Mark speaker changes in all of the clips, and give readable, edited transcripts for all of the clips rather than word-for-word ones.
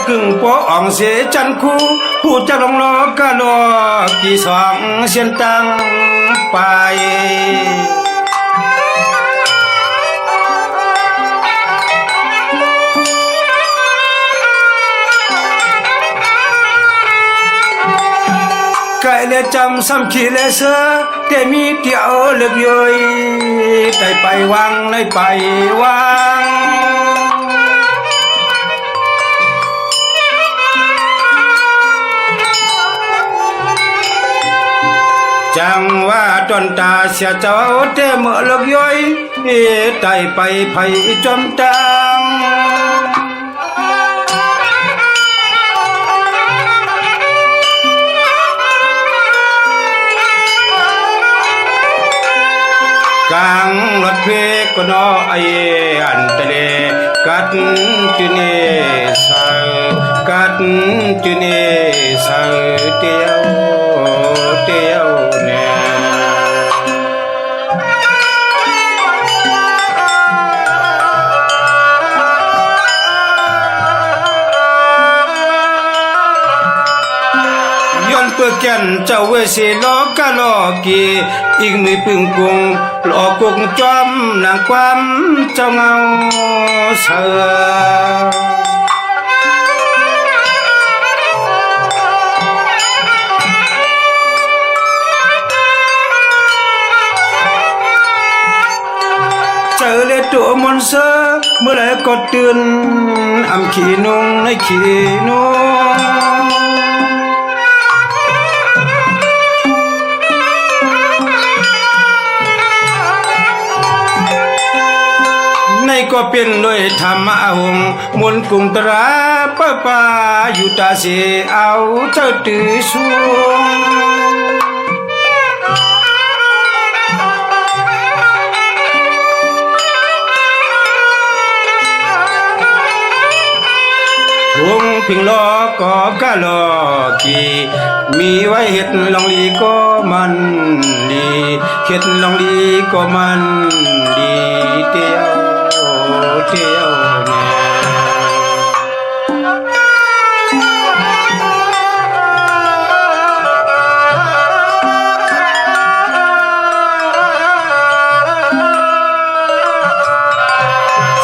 Speaker 1: กึ่งปออ่องเสจันคู่ผู้จะลงล้อกะลอกี่สองเสียนตังไปไก่เลจำซ้ำขี้เลเสือแต่มีเดียวเลือกย่อยได้ไปวังได้ไปวังจังว่าจนตาเสียเจ้าแต่เมื่อเลือกย่อยได้ไปไผจอมตังกลางรถเพกก็นอไออันตะเลกัดจุเนสังกัดจุเนสังเตียวเตียวเนเพื่อแก่นเจ้าเวสีล้อกะลอกีอีกมือปึงกุงหลอกกุงจอมนางความเจ้าเงาเสือเจอเลยตัวมนเสือเมื่อไรก็ตื่นอำขี้นุ่งในขี้นุ่งในก็เป็นด้วยธรรมะหงมนกุงตราป้าป้าอยู่ตาเสียเอาเจ้าตื้อสูงวงพิงล้อก็กะลอกีมีไว้เห็ดลองลีก็มันดีเห็ดลองลีก็มันดีเตียวเที่ยวแน่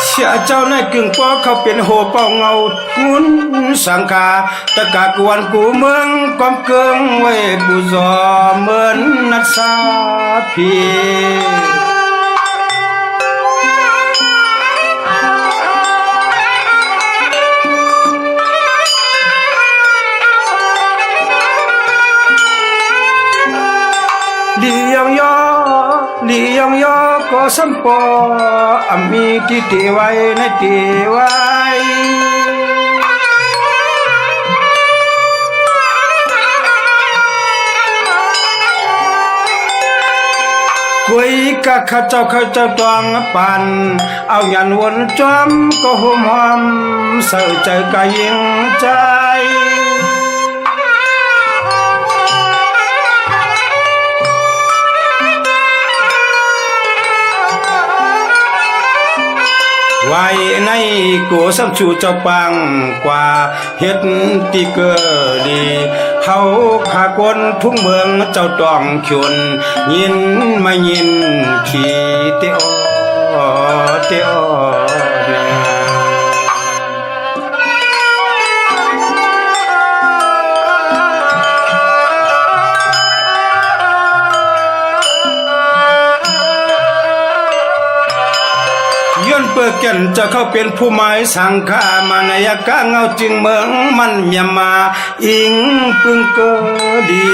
Speaker 1: เสียเจ้าในกึ่งปอเขาเป็นโหเป่าเงากุนสังกาตะกากวนกูเมืองความเกิงไว้บุจอเหมือนนัดสาพีเลี้ยงยอก็สัมปออมีที่เตไว้ในเตไว้กุยกะข้าเจ้าตองปันเอายันวนจอมก็หอมหอมเสื่อใจกะยิงใจไว้ในกูสัมชูเจ้าปังกว่าเฮ็ดที่เกิดดีเขาขากวนทุ่งเมืองเจ้าต้องชวนยินไม่ยินขี้เตอเตอเปิดแก่นจะเข้าเป็นผู้หมายสังฆามานายกะเงาจึงเมืองมันเมียมาอิงปึงเกดี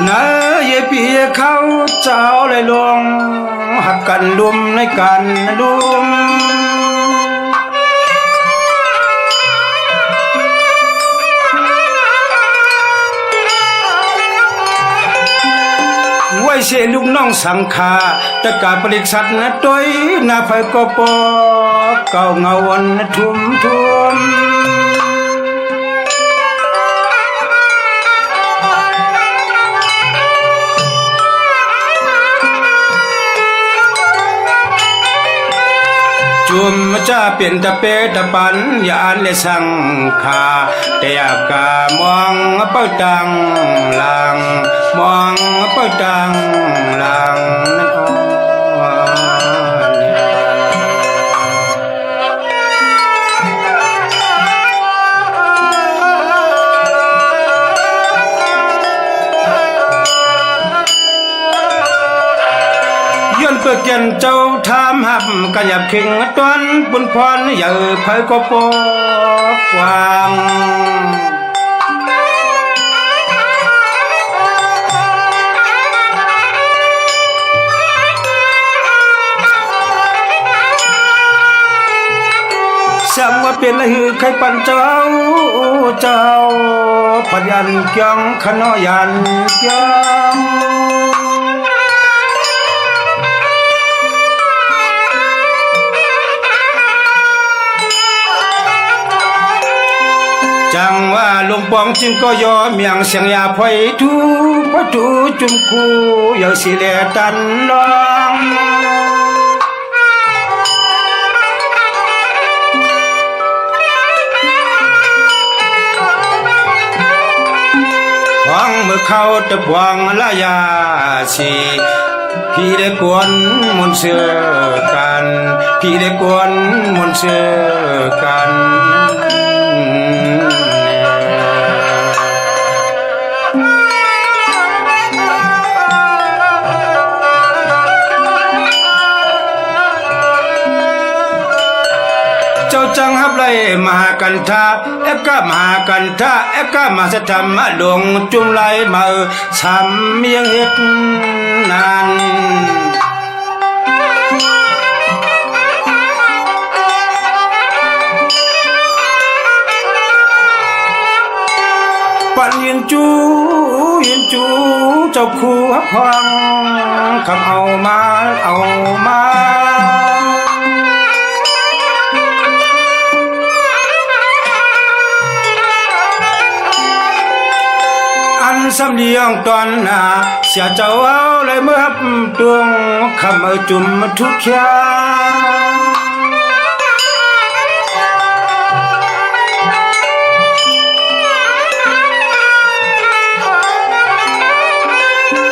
Speaker 1: นะเยปีเขาเจ้าเลยลงหักกันลุมในกันลุมไว้เสียลูกน้องสังฆาตะกาผลิตสัตว์นะต้อยนาไฟก็ปอเก่าเงาวันทุ่ม จุมจะเป็นตะเปตะปันยานและสังขาแต่อยากกามองเป้าตังหลังมองเป้าตังหลังนั่นย้อนเปิดเกียนเจ้าทำหับกันหยับขิงตอนบุญพรอย่าเผยก็ปกวางสั่งว่าเป็นละหือใครปันเจ้าปัญญาเกียงขนอยันเกียงจังว่าหลวงปองจึงก็ยอมเมียงเสียงยาพอยทูพอทูจุมคูอย่าสิเลตันลองวังเมื่อเข้าตะบวงละยาสีพี่ได้กวนมนต์เสือกันพี่ได้กวนมนต์เสือกันเจ้าจังฮับไลมหากันทาเอกะมหากันทาเอกะมาสธรรมะหลวงจุมไลมาสามเมียงเฮ็ดนานปันยินจูเจ้าคู่ฮับพองคำเอามาสำเนียงตอนหน้าเสียเจ้าเอาเลยเมื่อฮับดวงคำเอาจุ่มทุกข์ยา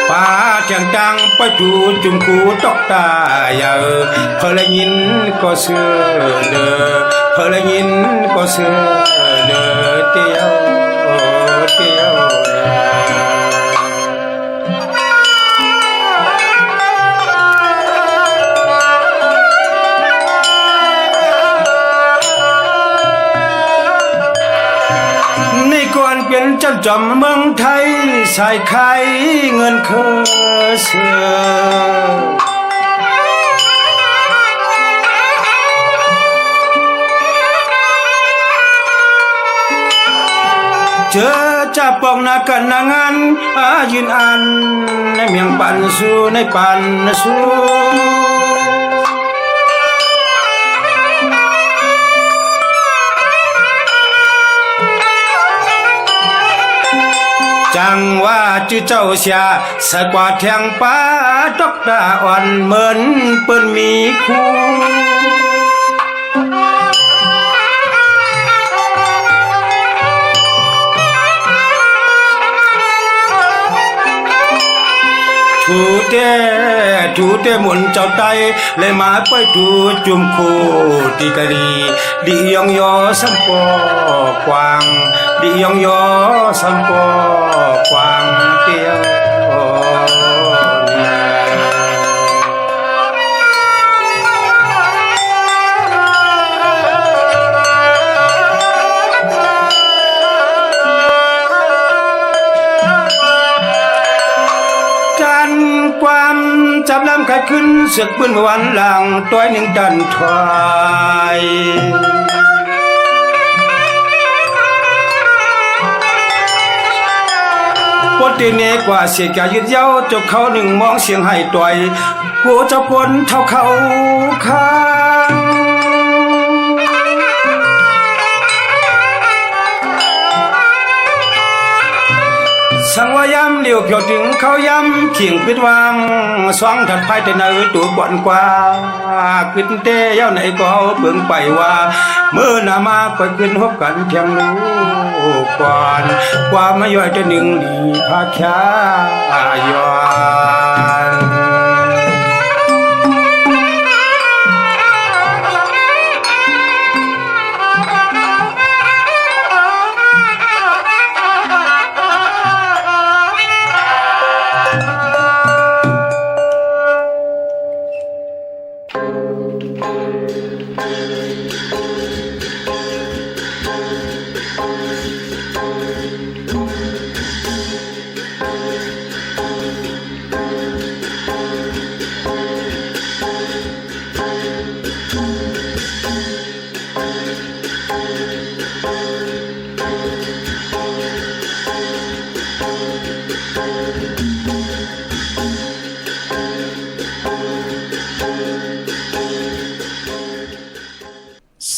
Speaker 1: ป่าเทียงตังไปจูจุ่มคูตกตาอย่าเพลยินก็เสือเด้อเพลยินก็เสือเด้อเตียวเป็นเจ้าจอมเมืองไทยสายไข่เงินเคอเสือเจอจะปองนากันนางานยืนอันในเมียงปันสู้ในปันสู้จังว่าจื้อเจ้าเสียสะกว่าแทงป้าดอกดาอ่อนเหมือนเปิ้นมีคู่ถูเตหมุนเจ้าไตเลยมาไปถูจุ่มคู่ตีกะดีดียองยอสัมปอกวางดียองยอสัมปอกวางเตียวความจำลำขัดขึ้นเสือกปืนวันหลังตัวหนึ่งดันถอยปวดตีเนกว่าเสียแก่ยืดเย้าเจ้าเขาหนึ่งมองเสียงให้ต่อยหัวเจ้าปนเท่าเขาข้างสังวายามเลี้ยวเพียวถึงค เขาย้ำขิงปิดวางสองถัดไปแต่ในตัวก่อนกว่าขึ้นเตะเย้าไหนก็เบิ่งไปว่าเมื่อหน้ามาก็ขึ้นพบกันเพียงรู้ก่อนกว่ามาย่อยจะหนึ่งดีพาแค่ย้อน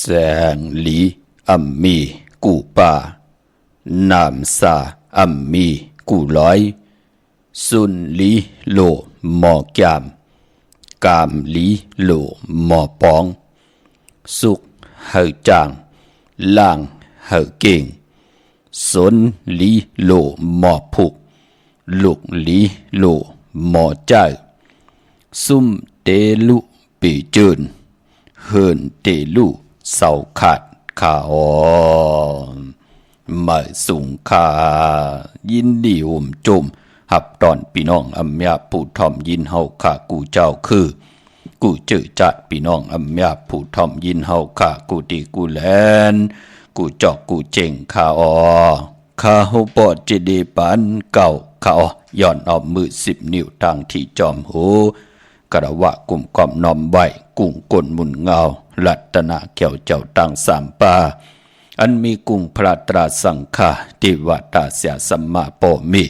Speaker 2: แสงหลีอัมมีกูป่านามสาอัมมีกูร้อยสุนหลีโลหมอกามกามหลีโลหมอปองสุกเหอจางล่างเหอเก่งสนหลีโลหมอผุกลุกหลีโลหมอเจ้าซุ่มเตลุปีจืนเฮินเตลุเสาขาดขาอ่อนมาสูงขายินดีอุ่มจุ่มหับตอนพี่น้องอัมยาผู้ทอมยินเฮาขากูเจ้าคือกูเจอจัดพี่น้องอัมยาผู้ทอมยินเฮาขากูตีกูแลนกูจอกกูเจ่งขาอ่อขาเฮาปอดเจดีปันเก่าขาอ่อย่อนเอามือ10 นิ้วตั้งที่จอมหูกระวะกลุ่มกอมนอมไว้กุ้งก้นมุนเงาลัตนาเกี่ยวเจ้าตั้ง3 ป่าอันมีกุ้งพระตราสังฆาติวตาเสียสัมมาโปมิ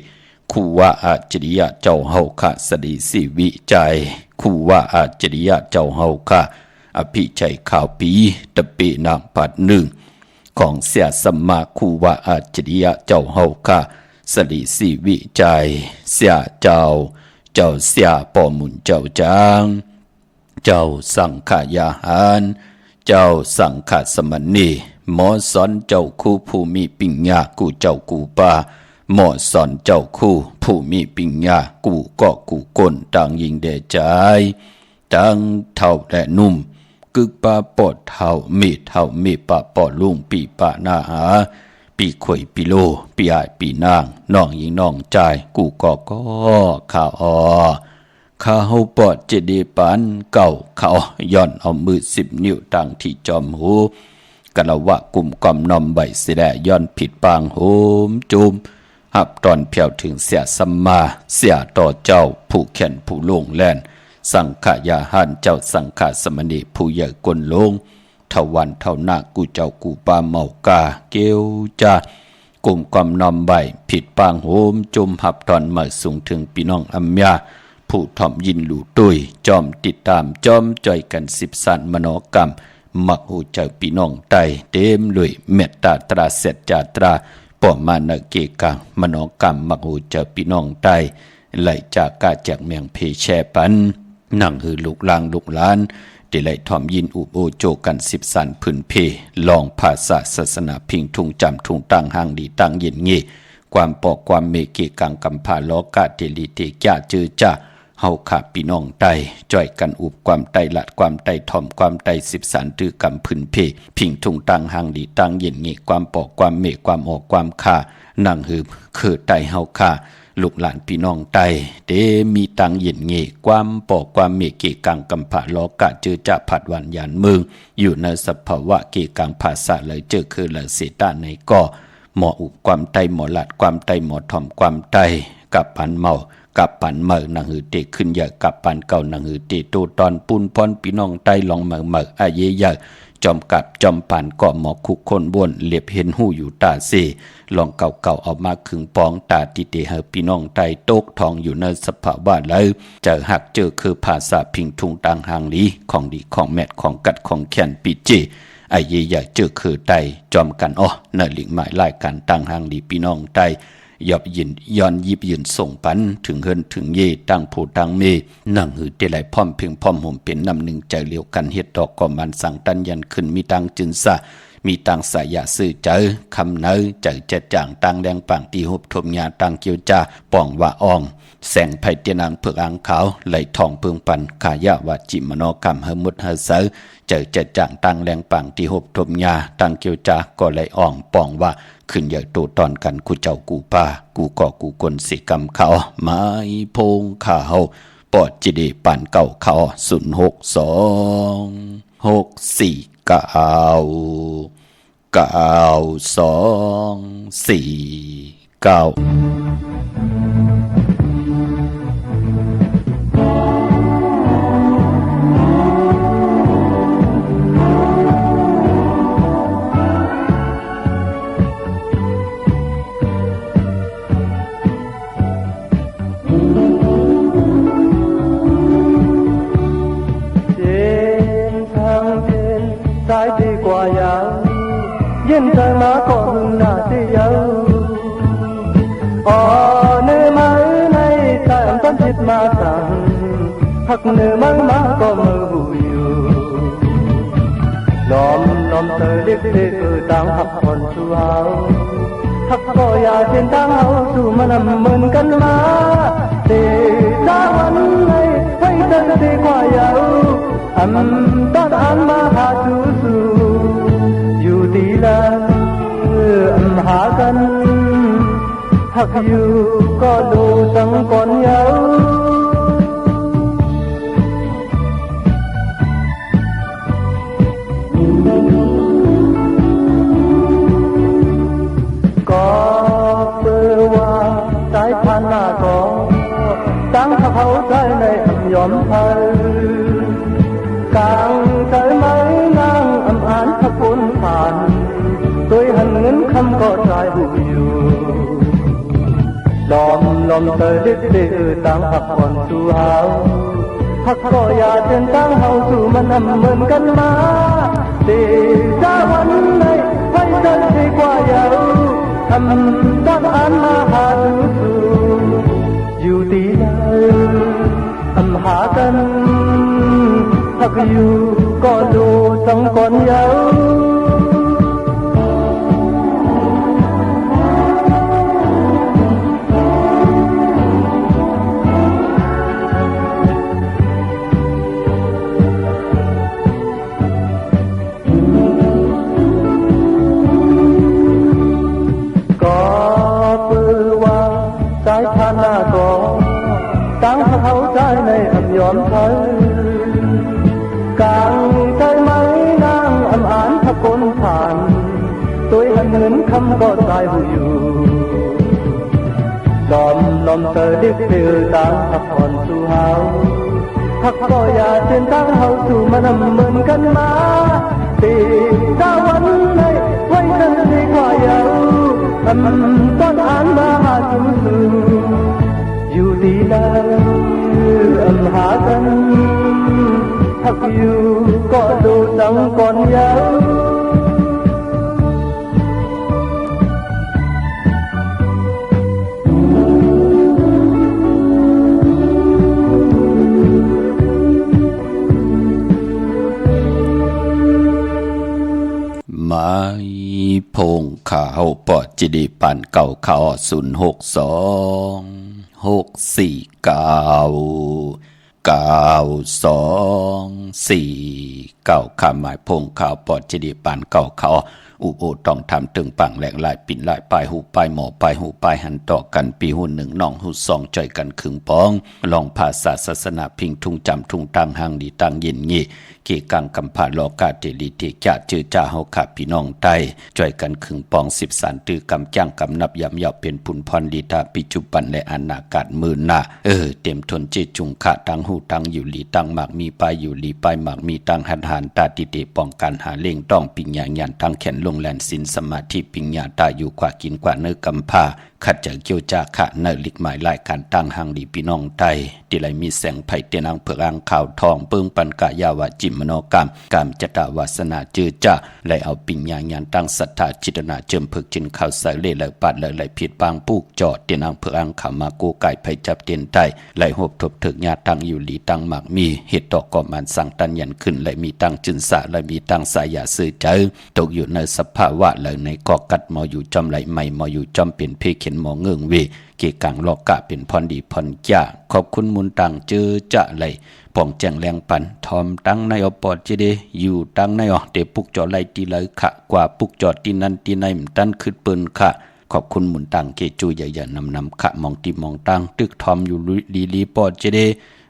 Speaker 2: คูวะอาจริยะเจ้าเฮาคะสดีสิวิจัยคูวะอาจริยะเจ้าเฮาคะอภิชัยข่าวปีตะปีนางปัด1ของเสียสัมมาคูวะอาจริยะเจ้าเฮาคะสดีสิวิจัยเสียเจ้าเสียปอมุนเจ้าจางเจ้าสังขยาหารเจ้าสังขสมณีหมอสอนเจ้าคู่ผู้มีปิญญากูเจ้ากูป่าหมอสอนเจ้าคู่ผู้มีปิญญากูก็กูก้นต่างยิงเดใจตั้งเท่าและนุ่มกึกป่าปอดเท่ามีป่าปอดลุงปีป่าหน้าหาปีข่อยปีโลปีอายปีนางน้องยิงน้องใจกูก็ข่าวข้าเฮาปอดเจดีปันเก่าเขาย่อนเอามือ10 นิ้วตั้งที่จอมหูกะละวะกลุ่มกอมนอมใบเสดย่อนผิดปางโหมจุมหับตอนเพียวถึงเสียสัมมาเสียต่อเจ้าผู้แขนผู้ลงแล่นสังขยาหันเจ้าสังขสมณีผู้ใหญ่กลลงทวันเท่านากูเจ้ากูปาเมากาเกียวจ้ากลุ่มกอมนอมใบผิดปางโหมจุมหับตอนมาสูงถึงพี่น้องอัมยาผู้ถ่อมยินหลู่ตุยจอมติดตามจอมจ่อยกัน10 สันมโนกรรมมักหูเจ้าพี่น้องไตเต็มลุยเมตตาตราเสจจาตราป่อมานาเกกังมโนกรรมมักหูเจ้าพี่น้องไตไหลจากกาจากเมียงเพแช่ปันนั่งหือลูกลางลูกล้านได้ไหลถ่อมยินอุบโอโจกัน10 สันพื้นเพลองภาษาศาสนาพิงทุงจำทุงตั้งห่างดีตั้งเย็นงี้ความปอกความเมเกกังกัมพาโลกาเตลิเตจ้าจือจ้าเฮาขาพี่น้องไตจ่อยกันอุบความไตละความไตถ่อมความไต10 สันตือกำพื้นเพพิงทุงตั้งห่างดีตั้งเย็นงี้ความปอกความเมความออกความค่านั่งหืบคือไตเฮาค่าลูกหลานพี่น้องไตเดมีตังเย็นเงความปอกความเมเกกังกัมพะโลกะเจอจะผัดวันยานเมืองอยู่ในสภาวะเกกังภาษาเลยเจอคือเลยเสตาในก็หมออุบความไตหมอหลัดความไตหมอถ่อมความไตกับพันเมากับปันเมื่อนังหือเตขึ้นเยอะกับปันเก่านังหือเตโตตอนปุนพรพี่น้องไตลองเมื่ออาเยยะจอมกับจอมปันก็หมอคุกคนบนเหลียบเห็นหูอยู่ตาเซลองเก่าเอามาขึงปองตาติเตเฮพี่น้องไตโตกทองอยู่ในสภาวะเลยเจอหักเจอคือภาษาพิงทุงต่างหางลีของดีของแมทของกัดของแขนปีเจไอเยยะเจอคือไตจอมกันในหลิงหมายรายการต่างหางลีพี่น้องไต ยอบยินย้อนยิบยืนส่งปันถึงเฮินถึงเยตั้งผู้ตั้งเมนั่งหือเตไหลพร้อมเพียงพร้อมห่มเป็นน้ำหนึ่งใจเลียวกันเฮ็ดดอกก่อมันสั่งตันยันขึ้นมีตังจึนซะมีตังสายาซื่อเจอคำเนอเจอเจ็ดจ่างตังแดงปังตีหุบทมยาตังเกียวจ่าป่องว่าอ่องแสงไผ่เตียนางเผือกอ่างขาวไหลทองเพืองปันขายาวาจิมโนกรรมเฮมุดเฮเซอเจอเจ็ดจ่างตังแดงปังตีหุบทมยาตังเกียวจ่าก็ไหลอ่องป่องว่าขึ้นใหญ่โตตอนกันกูเจ้ากูป้ากูก่อกูกลสิกรรมเขาไม้พงข้าเฮาปอดจิเดป่านเก่าเขา06246499249Yên
Speaker 3: trời má có hương nà tì dâu nơi mấy này tại em con chít mà rằng Hắc nơi mấy má có mơ bụi Lòm tờ liếp lê ở tăng hắc còn su hào Hắc có ya trên tăng hào su mà nằm mơn cân má Tê ra vấn này quay chân tê qua dâu Tất án má hạ chú su Dù tí là hạ cân Hắc dù có đồ chẳng còn nhau Có bơ hoa trái phan là có Sáng thập hấu trái này ẩm nhóm thơ Càng tới mấy ngang ẩm án thập bốn phản Tôi hẳn ngấn khăm có trái bụi dù Lòm tờ đích đế ở tăng hạc còn su hào Hạc có ya trên tăng hào su mà nằm mơn cân má Để ra vấn này quay chân đi qua dạo Đáp án mà hạ chú su Dù tí lời hạ cân Hạc dù có đồ chẳng còn nhau trái than là có sáng hắc hấu trái này ẩm nhóm thấy càng trái mấy đang ẩm án thắp côn phản tôi hân hấn khăm có trái hữu dù lòm tờ đích đều tăng hắc còn su hào hắc có ya trên tăng hậu su mà nằm mơn cân má thì ra vấn này quay chân đi qua dạo con án mà hạ chú sư dù tí là hạ cân hắc dù có đồ chẳng còn nhau
Speaker 2: ไม้พงข้าวปอดจิดีปันเก่าข้าว06246499249ข้าหมายพงข้าวปอดจิดีปันเก่าข้าวอุโอต้องทำตึงปังแหลกลายปิ่นลายปลายหูปลายหมอปลายหูปลายหันต่อกันปีหูหนึ่งน้องหูสองใจกันขึงปองลองภาษาศาสนาพิงทุ่งจำทุ่งตังหังดีตังยินงี้เกี่กังกำพาโลกาเตลิเทจะจือจ่าเฮาขับพี่น้องไตจ่อยกันขึงปอง10สันตือกำจ้างกำนับยำยาวเป็นพุนพรลีตาปิจุปันและอนาคตมื่นหน้าเต็มทนเจจุงขะตังหูตังอยู่ลีตังหมากมีปลายอยู่ลีปลายหมากมีตังหันตาติเตป้องกันหาเล่งต้องปิญญาญาณตังแขนลงแลนสินสมาธิปิญญาตาอยู่กว่ากินกว่าเนื้อกำพา ขัดจะเกี่ยวจากขะในลิกหมายรายการตั้งหังดีพี่น้องไทยที่ไหลมีแสงไผ่เตียนังเผือกอ่างข่าวทองเปิ้งปันกะยาวาจิมโนกรรมกามจตาวาสนาจือจ้าไหลเอาปิญญาญาณตั้งศรัทธาจิตนาเจิมเผือกจินข่าวใส่เล่ไหลปัดไหลผิดบางปูกจอดเตียนังเผือกอ่างข่าวมาโกไก่ไผ่จับเตียนไตไหลหบทบถึกญาตั้งอยู่หลีตั้งหมากมีเหตุต่อก่อมันสั่งตันยันขึ้นไหลมีตั้งจึนสะไหลมีตั้งสายาซื้อเจอตกอยู่ในสภาวะไหลในกอกัดมออยู่จอมไหลใหม่มออยู่จอมเป็นเพเข็นมอเงื่องเวเกกังลอกกะเป็นพรดีพรจ้าขอบคุณมุนตังเจอจะไหลป่องแจงแรงปันทอมตั้งในอปอดเจเดอยู่ตั้งในอเตปุกจอไหลตีเลยขะกว่าปุกจอตีนันตีในมตันขึ้นปืนขะขอบคุณมุนตังเกจูใหญ่ๆนำขะมองตีมองตั้งตึกทอมอยู่ลีปอดเจเด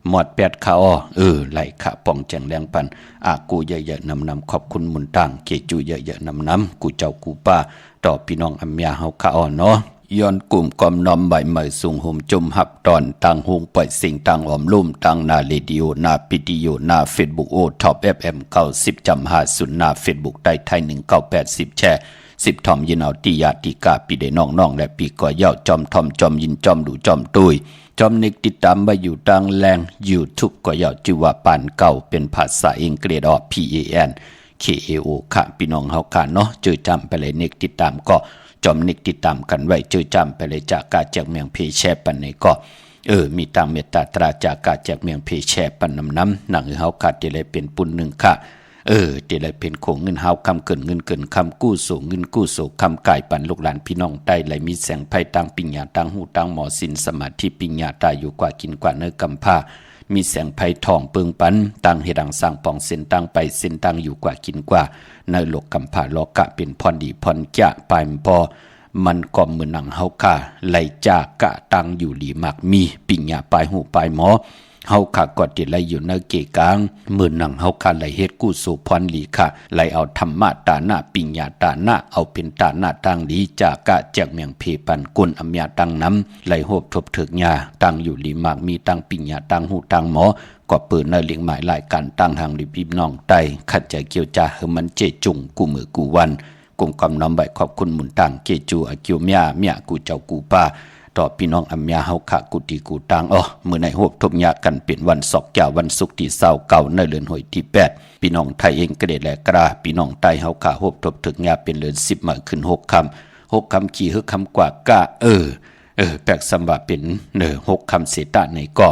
Speaker 2: หมดแปดขาไหลขาป่องแจงแรงปันอากูเยอะๆนำขอบคุณมุนตังเกจูเยอะๆนำกูเจ้ากูป้าต่อพี่น้องอัมยาเฮาขาเนาะย้อนกลุ่มกอมนอมใบใหม่สูงหุมจุ่มหับตอนต่างหงปล่อยสิ่งต่างออมลุ่มต่างนาเรดิโอนาปิดิโอนาเฟซบุ๊กโอท็อปFM 90 จำ50นาเฟซบุ๊กได้ไทย1980แชร์10ทอมยินเอาติยาติกาปีเดน้องๆและปีก่อเย่าจอมทอมจอมยินจอมดูจอมตุยจอมนิกติดตามมาอยู่ต่างแรง YouTube ก็เย่าชื่อว่าปานเก่าเป็นภาษาอังกฤษออก PAN KAO ค่ะพี่น้องเฮาค่ะเนาะเจอจำไปเลยนิกติดตามก็จอมนิกติดตามกันไว้เจอจำไปเลยจากกาจากเมืองเพแชปันในก็มีตังเมตตาตราจากกาจากเมืองเพแชปันน้ำหนังเฮาค่ะที่เลยเป็นปุ่นหนึ่งค่ะที่เลยเป็นโคงเงินเฮาคำเกินเงินเกินคำกู้สู่เงินกู้สู่คำกายปันลูกหลานพี่น้องได้ไหลมีแสงไพ่ตังปิญญาตังหูตังหมอสินสมาธิปิญญาตายอยู่กว่ากินกว่าเนื้อกำผ้ามีแสงไพ่ทองเปิงปันตังเฮดังสร้างปองเส้นตังไปเส้นตังอยู่กว่ากินกว่าในโลกกำผ้าลอกะเป็นพรดีพรจะปลายพอมันก็มือหนังเฮาค่ะไหลจากกะตังอยู่หลีมักมีปิญญาปลายหูปลายหมอเฮาค่ะกอดติไหลอยู่ในเกกลางมือหนังเฮาค่ะไหลเฮ็ดกู้สู่พรหลีค่ะไหลเอาธรรมะตาหน้าปิญญาตาหน้าเอาเป็นตาหน้าตังหลีจากกะแจกเมียงเพปันกุลอำยาตังน้ำไหลโหบทบถึกญาตังอยู่หลีมักมีตังปิญญาตังหูตังหมอก็เปิดในเลียงหมายรายการตั้งทางริบพี่น้องไตขัดใจเกี่ยวจาเฮมันเจจุงกูมือกูวันกลุ่มกำน้อมใบขอบคุณหมุนตังเกจูอากิวเมียกูเจ้ากูป้าต่อพี่น้องอัมยาเฮาขะกุติกูตังมื้อในโหบทบยากันเป็นวันศอกแก้ววันศุกร์ที่29ในเดือนหอยที่8พี่น้องไทยเองก็ได้แลกราพี่น้องไตเฮาขะโหบทบถึกยาเป็นเดือน10มาขึ้น6คำขี่คำกว่ากะแปลกสำว่าเป็น6คำเสตะในก็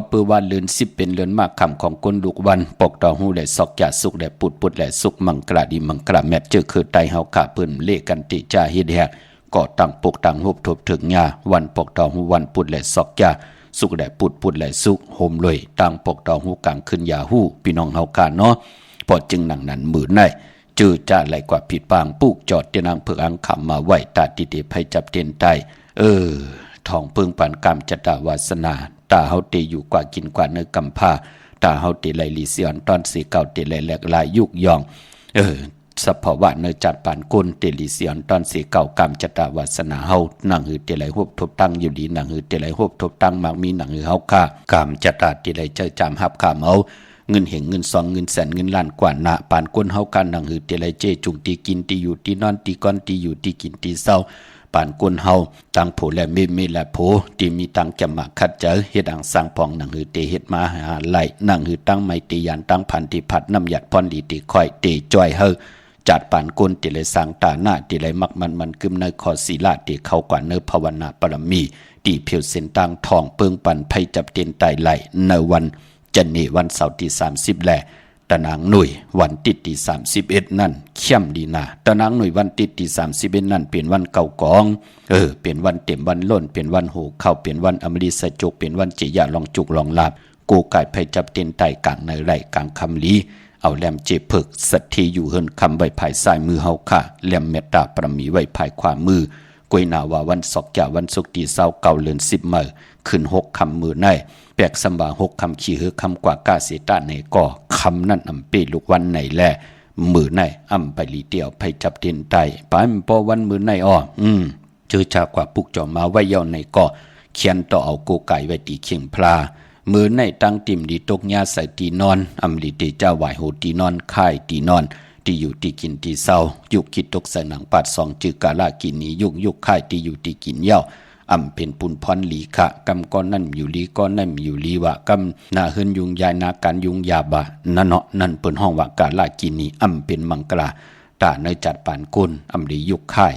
Speaker 2: เปื้อว่าเลือน10เป็นเลือนมากคำของคนลูกวันปกต่อหูและซอกยาสุกและปุดและสุกมังกราดีมังกราแมบเจอคือไตเฮาขะเปิ้นเลกันติจาเฮ็ดแฮกก็ตั้งปกตั้งรูปทบถึงญาวันปกต่อหูวันปุดและซอกยาสุกและปุดและสุกโฮมเลยตั้งปกต่อหูกลางขึ้นยาหูพี่น้องเฮาขะเนาะพอจึงหนังนั้นมือในเจอจะไหลกว่าผิดปางปุกจอดเตนางเผือกอังคำมาไว้ตาติเตไผจับเตียนไตทองเพิ่งปานกรรมจตาวาสนาตาเฮาเตอยู่กว่ากินกว่าเนื้อกำผ้าตาเฮาเตไหลลีเสียนตอนสีเก่าเตไหลแหลกลายยุกยองสภาวะเนื้อจัดปานกุนเตลีเสียนตอนสีเก่ากรรมจตาวาสนาเฮานังหือเตไหลหบทบตั้งอยู่ดีนังหือเตไหลหบทบตั้งมักมีนังหือเฮาค่ากรรมจตาเตไหลเจอจามหับขามเฮาเงินเหงเงิน2เงินแสนเงินล้านกว่าหน้าปานกุนเฮากันนังหือเตไหลเจจุงตีกินตีอยู่ตีนอนตีก้อนตีอยู่ตีกินตีเศร้าปานกุนเฮาตังผู้และเมและโผที่มีตังแก่มาคัดเจอเฮ็ดอังสร้างปองนังหือเตเฮ็ดมาหาไหลนังหือตั้งไม้ตียานตั้งพันติผัดน้ำหยัดพรดีตีค่อยเตจ้อยเฮาจัดปานกุนติเลยสร้างตาหน้าติเลยมักมันกึมในคอศีลาติเข้ากว่าเนื้อภาวนาปรมีตีเพียวเส้นตังทองเปิงปันไผจับเตียนไตไหลในวันจันนีวันเสาร์ที่30แลตะนางหน่วยวันติดที่31นั่นเข้มดีนาตะนางหน่วยวันติดที่31นั่นเป็นวันเก่ากองเป็นวันเต็มวันล้นเป็นวันโหเข้าเป็นวันอมฤตสจุกเป็นวันจิยะลองจุกลองลาบกูไก่ไผจับเตียนไตกลางในไร่กลางคำลีเอาแหลมเจเพิกสัตทีอยู่เฮินคำไว้ภายซ้ายมือเฮาค่ะแหลมเมตตาประมีไว้ภายขวามือกวยนาวาวันศอกยาวันศุกร์ที่29เดือน10มื้อขึ้น6คำมือในแปลกสำบา6คำขี้หือคำกว่ากาเสตาในก่อคำนั้นอำเปลูกวันไหนแลมือในอำไปลีเตียวไผจับเตียนไตปานปอวันมือในเจอจากว่าปุกจอมาไว้เย้าในก่อเขียนต่อเอาโกไก่ไว้ตีเขียงพลามือในตั้งติ่มดีตกญาใส่ตีนอนอำลีเตเจ้าไหวโหตีนอนค่ายตีนอนเต ที่อยู่ที่กินที่เศร้ายุคคิดตกใส่หนังปัดสองจือกาลากินนี้ยุคค่ายที่อยู่ที่กินเย้าเป็นปุนพรหลีขะกำก้อนนั่นอยู่ลีก้อนนั่นอยู่ลีวะกำนาเฮินยุงยายนาการยุงยาบะนั่นเนาะนั่นเปิ้นห้องว่ากาลากินนี้เป็นมังกราตาในจัดปานกุนดียุคค่าย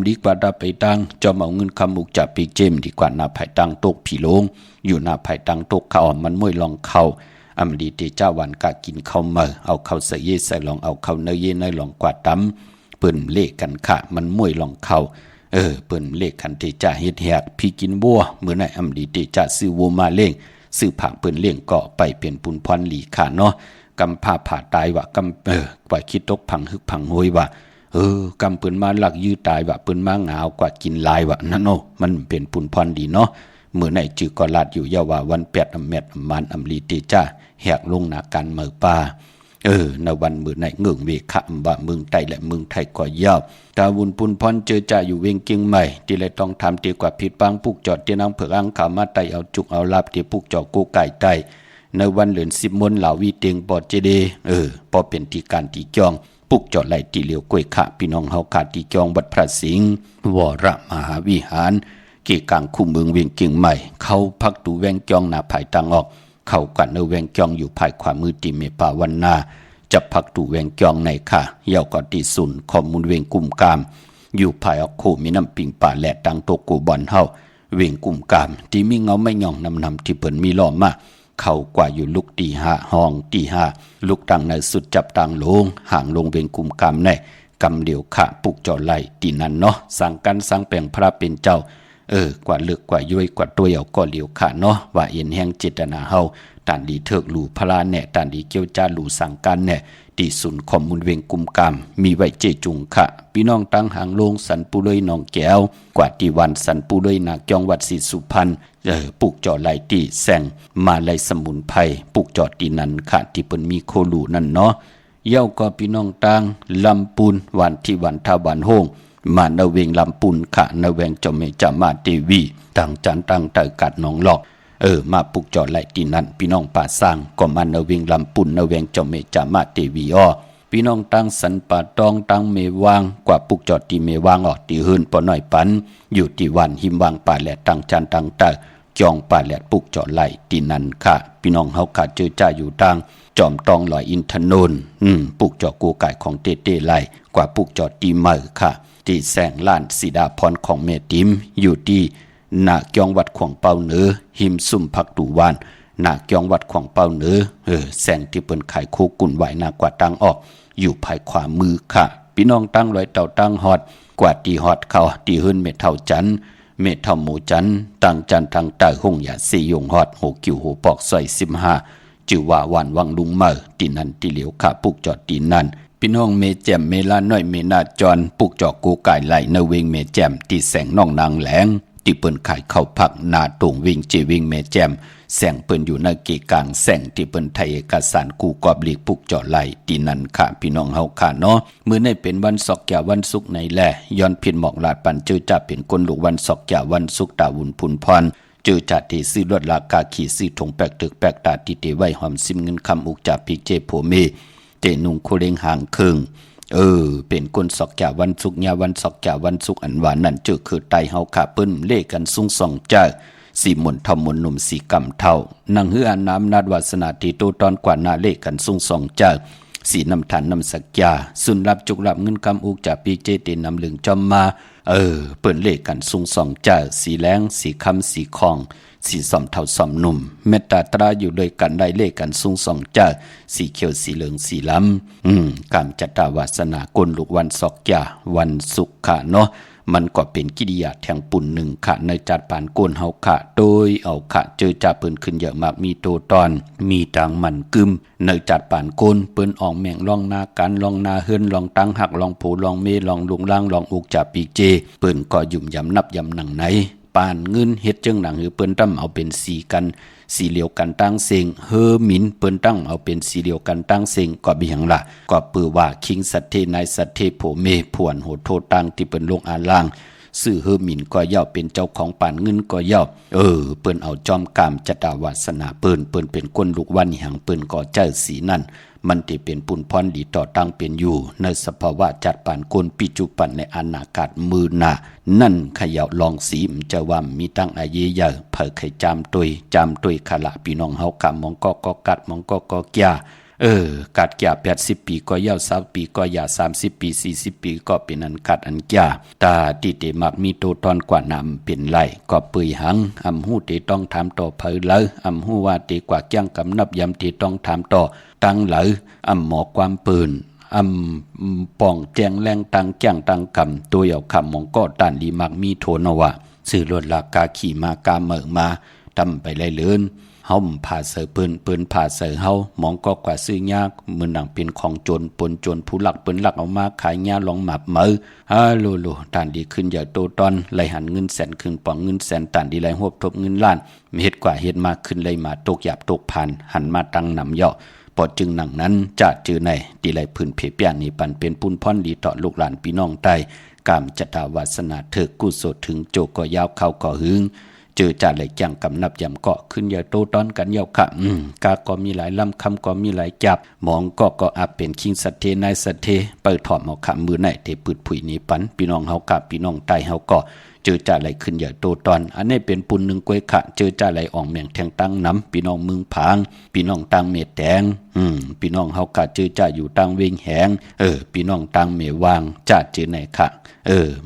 Speaker 2: ดีกว่าดาไปตังจอมเอาเงินคำมุกจับปีเจมดีกว่านาไผ่ตังตกผีโลงอยู่นาไผ่ตังตกเขามันมวยลองเขาดีเตเจ้าวันกะกินข้าวเมื่อเอาข้าวใส่เยใส่ลองเอาข้าวเนยเยเนยลองกว่าตำเปิ้นเลขกันขะมันมวยลองเขาเปิ้นเลขคันเตจ่าเฮ็ดแหกพี่กินบัวเมื่อไหร่ดีเตจ่าซื้อวัวมาเลี้ยงซื้อผักเปิ้นเลี้ยงเกาะไปเป็นปุนพรหลีขาเนาะกำผ้าผ่าตายว่ากำกว่าคิดตกพังฮึกพังโหยว่ากำเปิ้นมาหลักยื้อตายว่ะเปิ้นมาหงาวกว่ากินลายว่ะนั่นโอ้มันเป็นปุนพรดีเนาะเมื่อไหร่จือก็ลาดอยู่ยาว่าวันแปดเม็ดมันลีเตจ่าแหกลงนาการเมือป่าในวันมื้อไหนเงื่องเวขะว่าเมืองไทยและเมืองไทยก็ยาวตาวุนปุนพรเจอจ่าอยู่เวียงเกียงใหม่ที่เลยต้องทำตีกว่าผิดบางปุกจอดที่นางเผือกอังขามาไตเอาจุกเอาลาบที่ปุกจอดกูไก่ไตในวันเหลือน10 มนเหล่าวีเตียงปอดเจเดพอเป็นที่การที่จองปุกจอดไหลตีเหลียวกล้วยขะพี่น้องเฮาขาดที่จองวัดพระสิงห์วรมหาวิหารเกี่กลางคู่เมืองเวียงเกียงใหม่เขาพักตูแวงจองหน้าภายตังออกเข้ากันในแวงจองอยู่ภายขวามือตีเมปาวันนาจับพักตูแวงจองในค่ะเยาวกอตีสุนข้อมูลเวงกุมกามอยู่ภายออกโคมีน้ำปิงป่าแหลตังโตกูบอนเฮาเวงกุมกามที่มีเงาไม่ย่องนำที่เปิ่นมีล้อมาเข้ากว่าอยู่ลุกตีห้าห้องตีห้าลุกตังในสุดจับตังลงห่างลงเวงกุมกามในกำเดียวขะปุกจอไหลตีนั้นเนาะสั่งกันสั่งแปลงพระเป็นเจ้ากว่าเลือกกว่าย้อยกว่าตัวเอาก็เหลียวขาเนาะว่าเอ็นแห่งเจตนาเฮาตันดีเถิกหลู่พลาแน่ตันดีเกี่ยวจ้าหลู่สั่งกันแน่ตีสุนข้อมูลเวงกุมกามมีไว้เจจุงค่ะพี่น้องตั้งหางลงสันปุเลยน้องแก้วกว่าตีวันสันปุเลยนาจองวัดศรีสุพรรณปุกจอไหลตีแสงมาไลสมุนไพรปุกจอตีนันค่ะที่เปิ้นมีโคลูนั่นเนาะเย้าก็พี่น้องตั้งลำปูนวันที่วันทาวันโฮงมาในเวงลำปุนขะในเวงจอมเมจามาเทวีต่างจันต่างเตกัดหนองหลอกมาปลุกจอดไหลที่นั่นพี่น้องป่าสร้างก็มาในเวงลำปุนในเวงจอมเมจามาเทวีพี่น้องตั้งสันป่าตองตั้งเมวางกว่าปลุกจอดที่เมวางที่หืนปอหน่อยปันอยู่ที่วันหิมวางป่าแหลต่างจันต่างเตจองป่าแหลปลุกจอดไหลที่นั่นค่ะพี่น้องเฮาขาดเจอจ่าอยู่ต่างจอมตองลอยอินทนนท์ปลุกจอดกูไก่ของเต้ไหลกว่าปลุกจอดที่เมอค่ะที่แสงล้านสีดาพรของเมติมอยู่ที่นาเกียงวัดของเปาเหนือหิมซุ่มผักตูวานนาเกียงวัดของเปาเหนือแสงที่เปิ้นขายโคกุ่นไหวนากว่าตังออกอยู่ภายขวามือค่ะพี่น้องตั้งลอยเต่าตั้งฮอดกว่าตีฮอดเขาตีหื้นเม็ดเท่าจันเม็ดเท่าหมูจันตั้งจันทางใต้ห้องยาสียงฮอดโหกิวโหปอกซอย15จือว่าวันวังลุงเมอตีนันตีเหลียวค่ะปุกจอดตีนันพี่น้องเมแจมเมลาน้อยเมนาจรปุกจอกกูไก่ไหลในเวงเมแจมที่แสงน้องนางแหลงที่เปิ้นขายเข้าพักนาตรงวิ่งเจวิ่งเมแจมแสงเปิ้นอยู่ในเกกลางแสงที่เปิ้นไทยเอกสารกูกอบลีกปุกจอไหลที่นั่นค่ะพี่น้องเฮาค่ะเนาะมื้อนี้เป็นวันศอกแก่วันศุกร์ในแลย้อนผิดหมอกลาดปันเจอจะเป็นคนลูกวันศอกแก่วันศุกร์ตาวุนพุนพรเจอจัดที่ซื้อรถราคาขี่ซื้อถงแปลกตึกแปลกตาที่เตไว้หอมซิมเงินคำอุกจากพิเจโพเมเตนุงโคเลงห่างครึ่งเป็นคนศอกแก่วันศุกร์ยาวันศอกแก่วันศุกร์อันหวานนั่นเจอคือไตเฮาขาเปิ้นเลกันสูงส่องเจ้าสีมนทอมมนหนุ่มสีกำเท่านางเฮือน้ำนาดวาสนาที่โตตอนกว่านาเลกันสูงส่องเจ้าสีน้ำทานน้ำสักยาสุนรับจุกรับเงินคำอุกจากปีเจเตนำลึงจอมมาเปิ้นเลกันสูงส่องเจ้าสีแรงสีคำสีคองสีสอมเท่าสอมหนุ่มเมตตาตราอยู่โดยกันได้เลกันสูงส่องเจ้าสีเขียวสีเหลืองสีล้ำกามจัตตาวาสนากลลูกวันศอกยาวันศุกร์ค่ะเนาะมันก็เป็นกิริยาแทงปุ่นหนึ่งค่ะในจัดปานโกนเฮาค่ะโดยเอาค่ะเจอจ่าเปิ้นขึ้นเยอะมากมีโตตอนมีตังมันกึมในจัดปานโกนเปิ้นออกแม่งลองนากันลองนาเฮือนลองตั้งหักลองผูลองเมลองลุงล่างลองอุกจ่าปีเจเปิ้นก็ยุ่มยำนับยำหนังไหนปานเงินเฮ็ดจังหนังหือเปิ้นตั้มเอาเป็นสีกันสีเหลียวกันตั้งเสียงเฮอหมินเปิ้นตั้งเอาเป็นสีเหลียวกันตั้งเสียงก็มีหยังล่ะก็ปือว่าคิงสัตเทนายสัตเทโผเมผวนโหโทตั้งที่เปิ้นลงอาล่างซื่อเฮอหมินก็ย่อเป็นเจ้าของปานเงินก็ย่อเปิ้นเอาจอมกามจัตตาวาสนาเปิ้นเป็นคนลูกวันหังเปิ้นก็เจ้าสีนั่น มันที่เป็นปุ่นพรดีต่อตั้งเป็นอยู่ในสภาวะจัดปานกลปิจุปันในอนาคตมือหน้านั่นขยาวลองสีมจะว่ามีตั้งอาเยเยอะเผยไขจามตุยขละพี่น้องเฮากะมองก็กัดมองก็แก่กัดแก่80 ปีก็ยาว20 ปีก็ยา30 ปี40 ปีก็เป็นอันกัดอันแก่ตาติเตมักมีโตตอนกว่านำเป็นไหลก็เปื่อยหังอำหู้ที่ต้องถามต่อเผยเลยอำหู้ว่าตีกว่าแก้งกำนับยำที่ต้องถามต่อตั้งเลยอำหมอความปืนป่องแจงแรงตังแจ้งตังกำตัวเหยาคำมองก็ตันดีมักมีโทนวะสื่อรถลากาขี่มากาเหมอมาตำไปเลยเลื่อนเฮาผ่าเสือปืนผ่าเสือเฮามองก็กว่าซื้อยากมือหนังเป็นของโจรปนโจรผู้หลักปืนหลักเอามาขายยาลองหมับเหมอโลตันดีขึ้นอย่าโตตอนไหลหันเงินแสนขึ้นป่องเงินแสนตันดีไหลหวบทบเงินล้านเฮ็ดกว่าเฮ็ดมากขึ้นเลยมาตกหยาบตกพันหันมาตั้งนำย่อปอดจึงหนังนั้นจะจือในดีไหลพื้นเพเปียนี่ปันเป็นปุ้นพรดีต่อลูกหลานพี่น้องใต้กามจตาวาสนาเถิกกุศลถึงโจก็ยาวเข้าก็หึงเจอจ่าไหลจังกำนับยำเกาะขึ้นอย่าโตตอนกันยาวค่ะกาก็มีหลายลำคำก็มีหลายจับมองก็อาจเป็นคิงสัตเทนายสัตเทเปิดถอดหมอกขำมือไหนเทปืดผุยนี้ปันพี่น้องเฮากับพี่น้องใต้เฮาก็เจอจ่าไหลขึ้นอย่าโตตอนอันนี้เป็นปุนหนึ่งกวยขะเจอจ่าไหลอ่องแมงแทงตั้งน้ำพี่น้องมึงผางพี่น้องตังเมแดงพี่น้องเฮากะเจอจ่าอยู่ตังเวงแหงพี่น้องตังเมวางจ่าเจอไหนค่ะ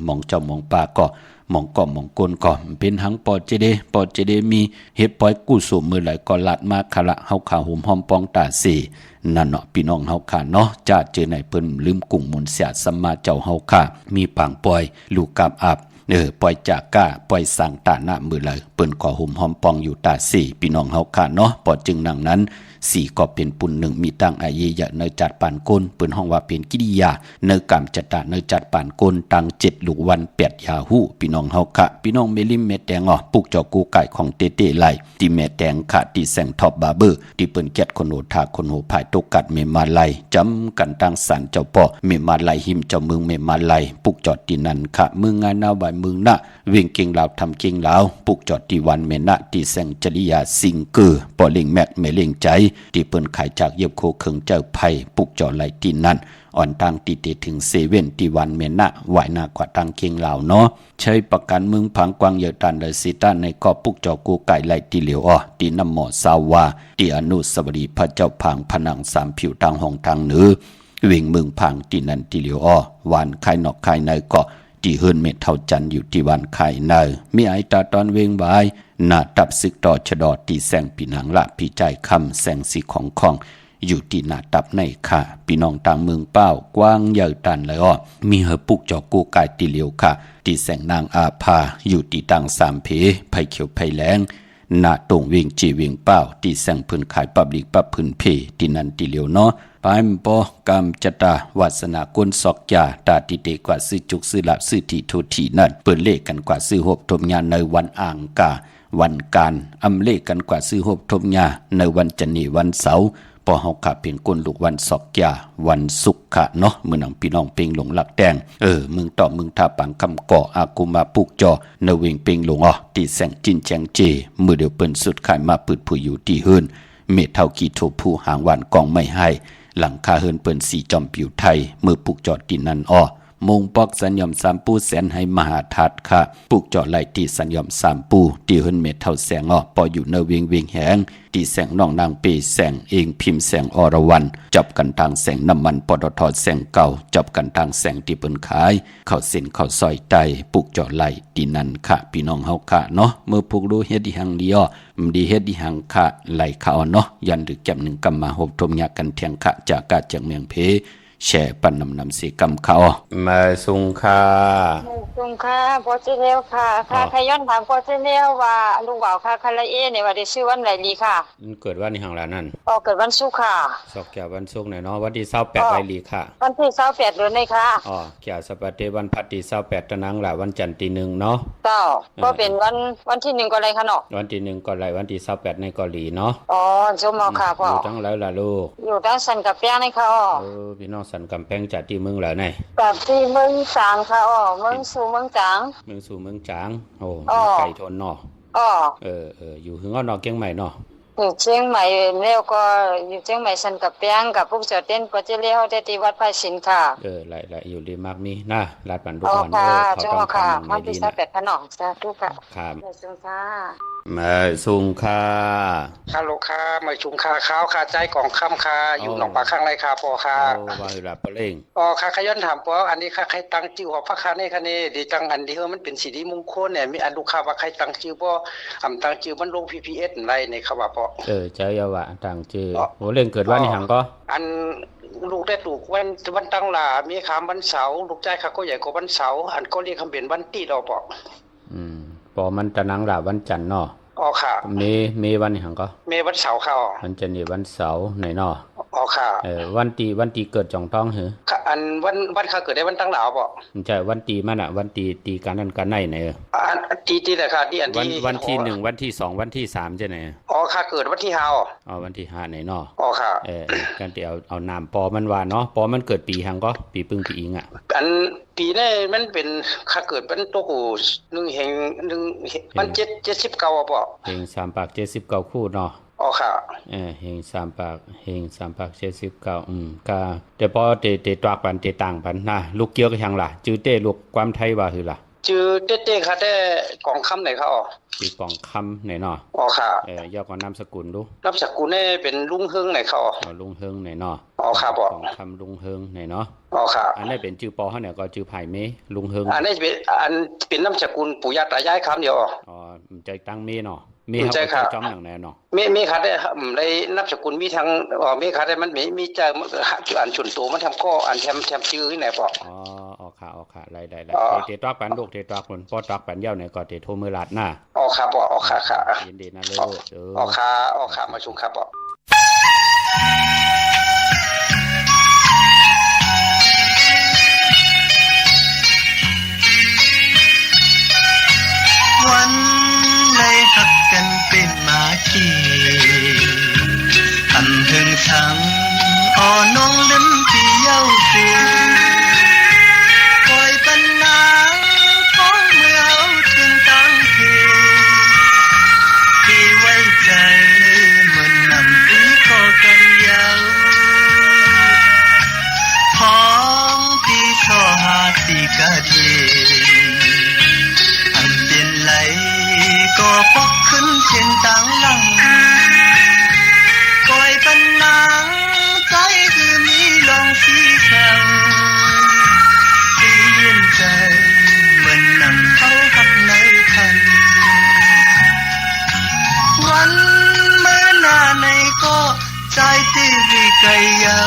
Speaker 2: มองเจ้ามองป่าก็มองก้อมองกลก็เป็นหังปอเจเดมีเฮ็ดปอยกู้สู่มือไหลก็ลัดมาขละเฮาขาหุ่มหอมปองตาสีนั่นเนาะพี่น้องเฮาขาเนาะจ้าเจอในเพิ่นลืมกุ้งมุนเสียสัมมาเจ้าเฮาขามีปางปอยลูกกาบอาบปล่อยจากก้าปล่อยสั่งตาหน้ามือเลยเปิ้นขอหุ่มหอมปองอยู่ตาสี่พี่น้องเฮาขาเนาะปอจึงนังนั้นสี่ก็เป็นปุ่นหนึ่งมีตั้งอาเยยะเนจัดปานก้นเปิ้นห้องว่าเป็นกิริยาเนกรรมจัดตาเนจัดปานก้นตั้ง7 ลูกวัน8 ยาหูพี่น้องเฮาขะพี่น้องเมลิมเมแดงปุกจอกูไก่ของเตไหลที่แม่แดงขะที่แสงท็อปบาเบอร์ที่เปิ้นแกดคนโหทาคนโหภายตกกัดเมมาไลจำกันตั้งสันเจ้าป่อเมมาไลหิมเจ้าเมืองเมมาไลปุกจอดที่นั่นขะเมืองงานนาบายเมืองนะเวียงเก่งลาวทำเก่งลาวปุกจอดที่วันเมนะที่แสงจริยาสิงเกอปอเล่งแมกเมเล่งใจที่เปิ้นขายจากเย็บโคเคิงเจ้าไผ่ปุกจอไหลที่นั่นอ่อนทางตีเตถึงเซเว่นที่วันเมนะไหวหน้ากว่าทางเคียงเหล่าเนาะใช้ประกันมึงผังกวางเยอตันเลยสิต้าในก็ปุกจอกูไก่ไหลที่เหลียวที่น้ำหมอสาวาที่อนุสาวรีย์พระเจ้าพังผนัง3 ผิวทางห้องทางเหนือเวียงเมืองพังที่นั่นที่เหลียววันไข่นอกไข่ในก็ที่เฮินเม็ดเท่าจันอยู่ที่วันไข่ในมีไอตาตอนเวงบายหน้าตับซึกต่อชะดอที่แสงปีนังละพี่ใจคำแสงสีของอยู่ที่หน้าตับในค่ะพี่น้องต่างเมืองเป้ากว้างใหญ่ตันเลยมีเฮปุกจอกูกายตีเหลียวค่ะที่แสงนางอาภาอยู่ที่ตัง3 เพไผ่เขียวไผ่แหลงหน้าตรงเวียงจีเวียงเป้าที่แสงพื้นขายปับลิกปับพื้นเพที่นั่นตีเหลียวเนาะปายมปอกรรมจตาวาสนากุนศอกยาตาติเตกว่าซื้อจุกซื้อหลับซื้อที่โททีนั่นเปิดเลขกันกว่าซื้อหบทมงานในวันอ่างกาวันการอำเลขกันกว่าซื้อหบทมงานในวันจันทร์วันเสาร์พอเฮาขับเป็นกุนลูกวันศอกยาวันศุกร์เนาะมื้อนังพี่น้องเป่งหลงหลักแดงมึงต่อมึงท่าปังคำก่ออากุมาปุกจอในเวงเป่งหลงที่แสงจินแจงเจมือเดียวเปิ้นสุดขายมาปืดผู้อยู่ที่เฮือนเมเท่ากี่โทผู้หางวันกองไม่ให้หลังคาเฮินเปิ้นสีจอมผิวไทยมือปุกจอดที่นั่นมงปอกสัญญอม3 ปูแสนให้มหาทัดค่ะปุกจอดไหลที่สัญญอม3 ปูที่เฮินเม็ดเท่าแสงปออยู่ในเวียงแหงที่แสงน้องนางเปแสงเองพิมพ์แสงอรวรรณจับกันทางแสงน้ำมันปตทแสงเก่าจับกันทางแสงที่เปิ้นขายเข้าเส้นเข้าซอยไตปุกจอดไหลที่นั่นค่ะพี่น้องเฮาค่ะเนาะเมื่อปุกรู้เฮ็ดอีหังดีดีเฮ็ดอีหังค่ะไหลเขาเนาะยันดึกแก้ม1 กำมาหบทมยากันเทียงค่ะจากกาจากเมืองเพแช่ปันนำสีกำเขามาสุงค่ะ
Speaker 4: สุงค่ะพอเจเนลค่ะขย้อนถามพอเจเนลว่าลูกบ่าวค่ะคาราเอเนี่ยว่าได้ชื่อวันไหนดีค่ะ
Speaker 2: เกิดวันในหังแล้วนั่น
Speaker 4: เกิดวันศุกร์ค่ะ
Speaker 2: ศอกแก่วันศุกร์เนาะวันที่28ไรลีค่ะ
Speaker 4: วันที่28เดือนนี้ค่ะ
Speaker 2: แก่สปัตเตวันพัดที่28ตะนังละวันจันทร์ที่1เนาะ
Speaker 4: ก็เป็นวันที่1ก็ไรค่ะเนาะ
Speaker 2: วันที่1ก็ไรวันที่28ในเกาหลีเนาะ
Speaker 4: ชมเอาค่ะพ่อ
Speaker 2: อยู่ทั้งแล้วล่ะลูก
Speaker 4: อยู่ทั้งสันกับแป้งนี่ค่ะ
Speaker 2: พี่น้องสันกำแพงจัดที่เมืองแล้วไง
Speaker 4: กับที่เมืองจางค่ะเมืองสู่เมืองจาง
Speaker 2: เมืองสู่เมืองจางไก่ทนเนาะอยู่หึงนอกเกียงใหม่เนาะ
Speaker 4: อยู่เชียงใหม่แล้วก็อยู่เชียงใหม่ฉันกับแป้งกับพวกเจ้าเต้นปอเจเลี้ยวได้ที่วัดพระสินค่ะ
Speaker 2: หลายอยู่ดีมากมีนะลาดปันทุกคน
Speaker 4: ค่ะ
Speaker 2: เขา
Speaker 4: จ้า
Speaker 2: ต้อง
Speaker 4: ค่ะ
Speaker 2: ทำ
Speaker 4: มัน
Speaker 2: ดี
Speaker 4: ที่
Speaker 2: นะ
Speaker 4: 8,000หนองสาธุค่ะ
Speaker 2: ครับ
Speaker 4: จุงค่ะ
Speaker 2: มาสุงค่า
Speaker 1: ฮัลโหลค่ะมาชุมค่าข้าวค่าใจกองค่ำค่ะอยู่หนองปลาข้างไรค่ะปอค่ะ
Speaker 2: ว่าหลับปะเล่ง
Speaker 1: ค่ะขย้อนถามปออันนี้ค่ะใครตั้งชื่อของพระคานี่ค่ะนี่ดีจังอันที่มันเป็นสิริมงคลเนี่ยมีอันลูกค้าว่าใครตั้งชื่อบ่ตั้งชื่อมันลง PPS อะไรนี่ครับว่าปอ
Speaker 2: เจ้าเยาวะตั้งชื่อโหเล่งเกิดวันนี้หังก็
Speaker 1: อันลูกได้ลูกวันตั้งหลามีขามวันเสาร์ลูกใจค่ะก็ใหญ่กว่าวันเสาร์อันก็เรียกคำเป็นวันตีดอกปอ
Speaker 2: ปอมันตะนังหลาวันจันทร์เนาะ
Speaker 1: ค่ะ
Speaker 2: มีวันนี้หังก็
Speaker 1: มีวันเสาร์ค่ะ
Speaker 2: มันจะนี่วันเสาร์ไหนเนาะ
Speaker 1: ค่ะ
Speaker 2: วันตีเกิดจ่องต้องหือ
Speaker 1: ค่ะอันวันค่ะเกิดได้วันตั้งหลาบ่
Speaker 2: ใช่วันตีมันวันตีการนั้นการไหนไหน
Speaker 1: ตีแหละค่ะที่อันที่
Speaker 2: วันที่1วันที่2วันที่3ใช่ไหน
Speaker 1: ค่ะเกิดวันที่5
Speaker 2: วันที่5ไหนเนาะ
Speaker 1: ค่ะ
Speaker 2: กันที่เอานามปอมันว่าเนาะปอมันเกิดปีหังก็ปีปึ้งปีอิง
Speaker 1: อันปีนี้มันเป็นค่ะเกิดเป็นตัวกู1แห่ง1มัน79บ่
Speaker 2: เฮง3ปาก79คู่เนาะ
Speaker 1: ค่ะ
Speaker 2: เฮง3ปาก79ก็แต่พอเตตากปันเตต่างปันนะลูกเกี่ยวกับหยังล่ะจื้อเต้ลูกความไทยว่าคือล่ะ
Speaker 1: จื้อเต้ค่ะแต่กองคำไหนค่ะ
Speaker 2: คือกองคำไหนเนาะ
Speaker 1: ค่ะ
Speaker 2: ย่อก่อนนามสกุลดู
Speaker 1: นามสกุลนี่เป็นลุงเฮิงไหนค่ะ
Speaker 2: ลุงเฮิงไหนเนาะ
Speaker 1: ค่ะบ่
Speaker 2: กองคำลุงเฮิงไหนเนาะ
Speaker 1: ค่ะ
Speaker 2: อันนี้เป็นชื่อปอเฮาเนี่ยก็ชื่อไผ่เมลุงเฮิง
Speaker 1: อันนี้เป็นนามสกุลปู่ย่าตายายคำเดียว
Speaker 2: ใจตั้งเมเนาะมีเขาจอมอย่างแน่เนาะ
Speaker 1: มีค่ะได้ในนามสกุลมีทั้งมีค่ะได้มันมีจะอันชุนโตมันทำก็อันแถมชื่อที่ไหนบอก
Speaker 2: ค่ะได้เตตอกปันลูกเตตอกคนปอตอกปันเย้าเนี่ยก็เตโทมือลาดหน้า
Speaker 1: ค่ะบ่ค่ะ
Speaker 2: ยินดีนะเลย
Speaker 1: ค่ะมาชุมครับบ่
Speaker 3: วันในหักกันเป็นมาคีอำเพิงสังอ่อนน้องเล่นที่เย้าคือปล่อยปัญหาของเมื่อเอาถึงตั้งเทที่ไว้ใจมันนำอีก็กันยาวพ้องที่ชอหาที่กะเดีไหลก็ปอกขึ้นเส้นต่างหลังก้อยปันนางใจคือมีลองสีสังที่เย็นใจเหมือนนั่งเข้าหักในคันวันเมื่อหน้าในก็ใจตื้อวิไกเยา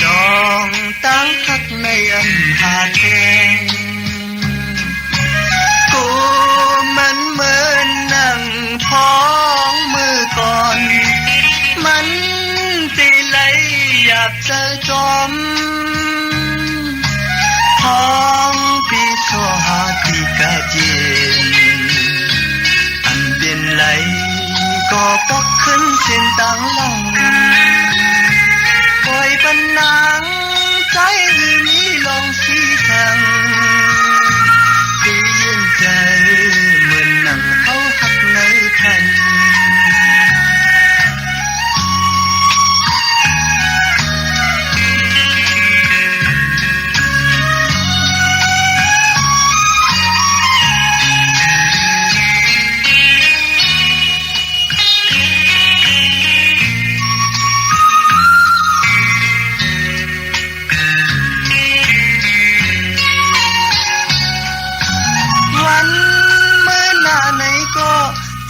Speaker 3: น้องตั้งหักในอันหาแทงกูมันเหมือนนั่งพ้องมือก่อนมันตีไหลอยากจะจมพ้องปีโซหาที่กะเย็นอันเด่นไหลก็ปอกขึ้นเส้นต่างหลังปล่อยปันนางใจมีลองสีทางใจเหมือนนั่งเขาหักในพัน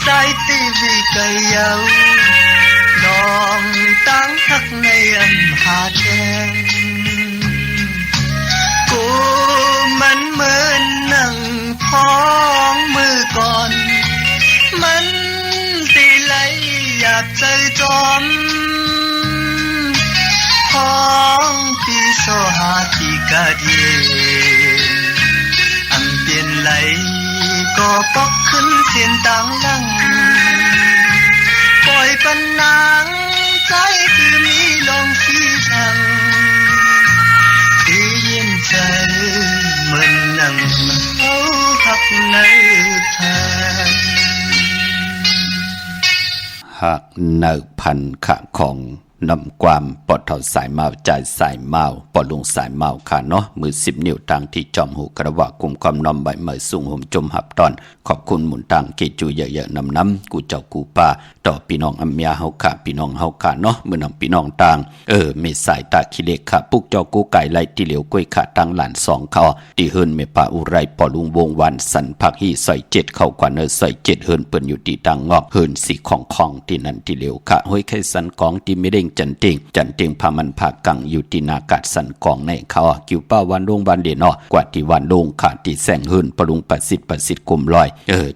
Speaker 3: ใจตีวิไกเยาน้องตั้งหักในอันหาแทงกูมันเหมือนนั่งพ้องมือก่อนมันตีไหลอยากใจจอมพ้องปีโซหาที่กะเดีอังเปลี่ยนไหลก็ปอกขึ้นเส้นต่างหลังปล่อยปันนางใจคือมีลองสีชังที่เย็นใจเหมือนนั่งเขาหักในทาง
Speaker 2: หักเนพันขะของนำความปอดเท่าสายเมาใจสายเมาปอดลงสายเมาค่ะเนาะมือ10 นิ้วต่างที่จอมหูกระว่ากุมความนอมใบเมยสูงห่มจมหับตอนขอบคุณหมุนต่างเกจูเยอะๆน้ำกูเจ้ากูป่าต่อพี่น้องอัมยาเฮาค่ะพี่น้องเฮาค่ะเนาะมือนำพี่น้องต่างไม่สายตาขี้เล็กค่ะปุกเจ้ากูไก่ไล่ที่เหลียวกล้วยค่ะตั้งหลาน2เขาที่เฮิรนเมป่าอุไรปอลุงวงวันสันพักฮีใส่7เข้ากว่าเนอใส่7เฮิรนเปิ้นอยู่ที่ตังงอกเฮิรนสีของที่นั่นที่เหลียวค่ะห้อยไข่สันกองที่ไม่เด้งจันเตียงพามันผากังอยู่ที่นากาศสันกองในเขากิวป้าวันลงวันเดนอกว่าที่วันลงขาดที่แสงเฮิรนปรุงประสิทธิ์กลมลอย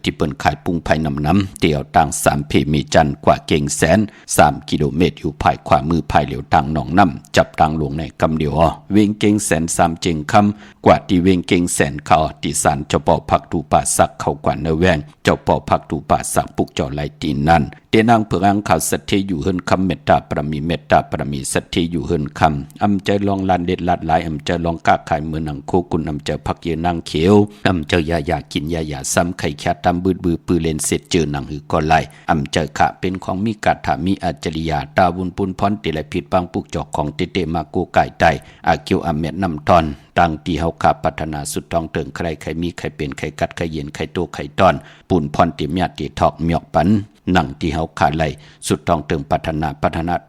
Speaker 2: ที่เปิ้นขายปุ้งไผ่น้ำเตี่ยวต่าง3เพมีจันกว่าเก่งแสน3 กิโลเมตรอยู่ภายขวามือภายเหลียวต่างหนองน้ำจับต่างลงในกำเดียวเวงเก่งแสน3เจงคำกว่าที่เวงเก่งแสนเขาที่สารเจ้าป่อพักตูป่าสักเขากว่าเนแวงเจ้าป่อพักตูป่าสักปุกเจ้าไหลตีนั่นเดนางเผืองข่าวสัตย์อยู่เฮินคำเมตตาประมีสัตย์อยู่เฮินคำอำใจลองลานเด็ดลาดหลายอำใจลองกล้าขายมือหนังโคกุนอำใจพักเยนางเขียวอำใจยากินยาซ้ำไข่แค่ตำบืดปือเลนเสร็จเจอหนังหือก่อนไหลอำใจขะเป็นของมีกาถามีอัจฉริยะตาวุนปุนพรติไหลผิดบางปุกจอกของเตมากูไก่ไตอาเกียวอเมดนำทอนตังตีเฮาขาพัฒนาสุดทองเติงใครมีใครเป็นใครกัดใครเย็นใครโตใครตอนปูนพรติมียติทอกเมียกปันนั่งที่เฮาขาไหลสุดทองเติงพัฒนา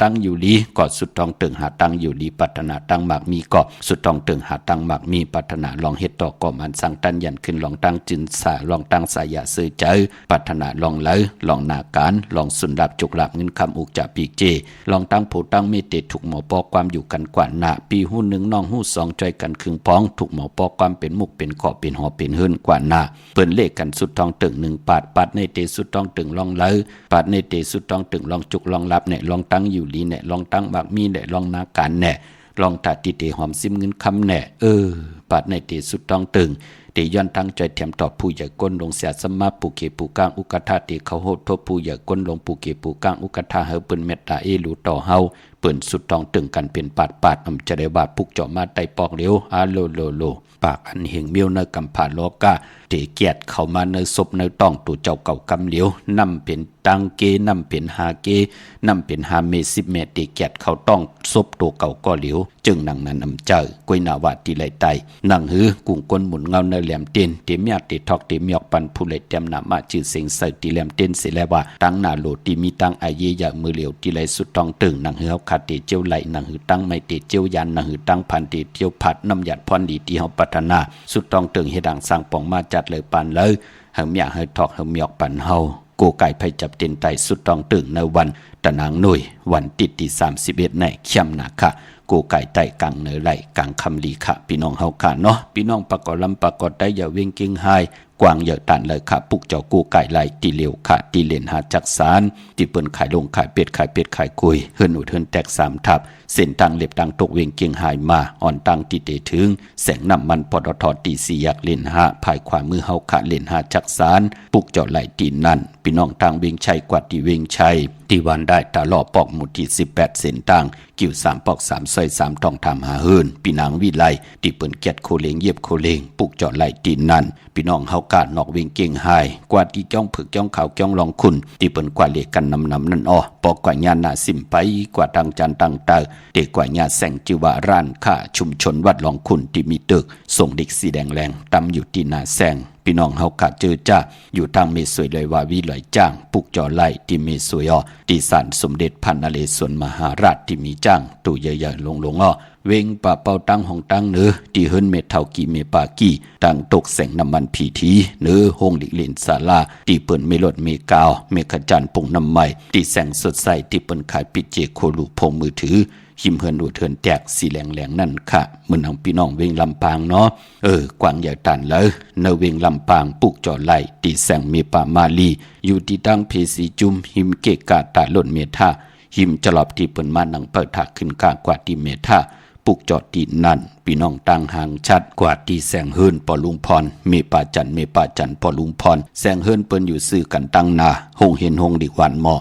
Speaker 2: ตั้งอยู่ลีก็สุดทองเติงหาตั้งอยู่ลีพัฒนาตั้งหมากมีก็สุดทองเติงหาตั้งหมากมีพัฒนาลองเฮ็ดต่อก่อมันสั่งตันยันขึ้นลองตั้งจินสาลองตั้งสายาซื้อใจพัฒนาลองไหลลองนาการลองสุนดับจุกหลับเงินคำอุกจะปีเจลองตั้งผู้ตั้งเมตเตถูกหมอปอความอยู่กันกว่าหน้าปีหู้1น้องหู้2ใจกันครึ่งพ้องถูกหมอปอความเป็นมุกเป็นขอเป็นหอเป็นเฮิรนกว่าหน้าเปิ้นเลขกันสุดทองเติง1ปาดในเตสุดทองเติงลองไหลปาดในเตสุดต้องตึงลองจุกลองรับเนี่ยลองตั้งอยู่ลีเนี่ยลองตั้งบักมีเนี่ยลองนาการเนี่ยลองตัดติเตหอมซิมเงินคำเนี่ยปาดในเตสุดต้องตึงเตย้อนตั้งใจแถมตอบผู้ใหญ่ก้นลงเสียสมาปูเกปูกางอุกทาเตเขาโหดทบผู้ใหญ่ก้นลงปูเกปูกางอุกทาเฮเปิ้นเมตตาหลูต่อเฮาเปิ้นสุดต้องตึงกันเป็นปาดอำจะได้บาดปุกเจาะมาไตปอกเหลียวโลปากอันเหียงเมียวเนกำผาโลกาเตเกียดเข้ามาเนศพเนต้องตู่เจ้าเก่ากำเหลียวนำเป็นตังเกนำเป็นหาเกนำเป็นหาเม10 เมตรเตเกียดเขาต้องศพตัวเก่าก็เหลียวจึงนังนั้นอำเจอกวยนาวาติไหลไตนังหือกุงก้นหมุนเงาเนแหลมเต้นเตเมียเตทอกเตเมียกปันผู้ไหลเต็มนามาชื่อเสียงใส่ตีแหลมเต้นเสแล้วว่าตั้งนาโลตีมีตั้งอาเยยะมือเหลียวตีไหลสุดต้องตึงนังหือเฮาคาเตเจียวไหลนังหือตั้งไม่เตเจียวยันนังหือตั้งพันเตเจียวผัดน้ำหยัดพรดีที่เฮาพัฒนาสุดต้องตึงเฮดังสร้างป่องมาจัดเลยปานเลยเฮาเมียเฮาทอกเฮาเมียกปันเฮาโกไก่ไผจับเต็นไตสุดต้องตึงในวันตะนางหน่วยวันติดที่31ในเข้มนาคะโกไก่ไตกลางเนไหลกลางคำลีค่ะพี่น้องเฮาค่ะเนาะพี่น้องประกอบลำประกอบได้อย่าเว้งกิ้งไฮกวางเหยอะตันเลยค่ะปุกเจ้ากูไก่ไหลตีเหลียวค่ะตีเลนหาจักสารที่เปิ้นขายลงขายเป็ดขายกุยเฮิรนอุดเฮิรนแตก3ทับเส้นตังเล็บตังตกเวงเกียงหายมาอ่อนตังติเตถึงแสงน้ำมันปตทตี4อยากเลนหาภายขวามือเฮาค่ะเลนหาจักสารปุกเจ้าไหลตีนั่นพี่น้องทางเวงชัยกว่าที่เวงชัยที่วันได้ตาลอปอกหมุดที่18เส้นตังกิ่ว3ปอก3ซอย3ต้องทำหาเฮิรนพี่นางวิไลที่เปิ้นเกียดโคเลงเย็บโคเลงปุกเจ้าไหลตีนั่นพี่น้องเฮากาดนอกเวงเก่งหายกว่าที่จ้องผึกจ้องขาวจ้องลองคุณที่เปิ้นกว่าเลกันนำนั่นปอกกว่าญาณาสิมไปกว่าตังจันตังเตอเด็กกว่าญาแสงจิวาร้านค่าชุมชนวัดลองคุณที่มีตึกส่งเด็กสีแดงแรงตำอยู่ที่นาแสงพี่น้องเฮากาดเจอจ้าอยู่ทางเมสวยเลยว่าวิไหลจ้างปุกจอไล่ที่เมสวยที่ศาลสมเด็จพันนเรศวรมหาราชที่มีจ้างตู่ใหญ่ๆลงเวงป่าเป่าตั้งห้องตั้งเนื้อที่เฮิรนเมเท่ากีเมปากีตั้งตกแสงน้ำมันผีทีเนื้อห้องหลิเลนศาลาที่เปิ้นเมลดเมกาวเมขจันปุ่งน้ำใหม่ที่แสงสดใสที่เปิ้นขายปิเจโคลูพงมือถือหิมเฮิรนอุดเฮิรนแตกสีแหลงนั่นค่ะมื้อนังพี่น้องเวงลำปางเนาะกวางใหญ่ตันเลยเนเวงลำปางปุกจอไหลที่แสงเมปามาลีอยู่ที่ตั้งเพสีจุมหิมเกกาตาล่นเมธาหิมจลอบที่เปิ้นมานังเปิดถากขึ้นกากว่าที่เมธาปุกจอดตีนั่นพี่น้องต่างห่างชัดกว่าที่แสงเฮิรนปอลุงพรเมปาจันปอลุงพรแสงเฮิรนเปิ้นอยู่ซื้อกันตั้งนาหงเห็นหงดิวันหมอ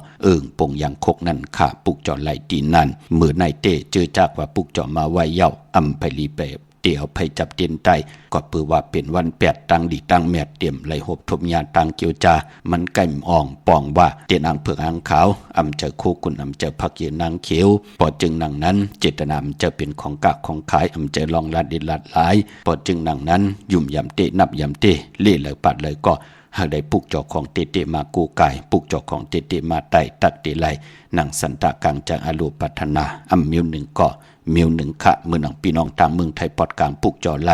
Speaker 2: ปงยังคกนั่นค่ะปุกจอดไหลตีนั่นมือในเตเจอจากว่าปุกจอมาไว้เย้าอำไผลีเป เตี่ยวไผจับเตียนไตก็ปือว่าเป็นวันแปดตังดีตังแมดเตรียมไหลหบทบยาตังเกียวจามันไก่มอ่องปองว่าเตียนอังเผือกอังขาวอำเจอคู่กุนอำเจอพักเยนางเขียวปอจึงนังนั้นเจตนามจะเป็นของกะของขายอำเจอลองลัดดิลัดหลายปอจึงนังนั้นยุ่มยำเตนับยำเตเล่เลยปัดเลยก็หากได้ปุกจอกของเตเตมากูไก่ปุกจอกของเตเตมาไตตักเตไลนังสันตะกังจังอาลูปัฒนาอำมิวหนึ่งก็มิวหนึ่งขะมือหนังพี่น้องทางเมืองไทยปอดกลางปุกจอไล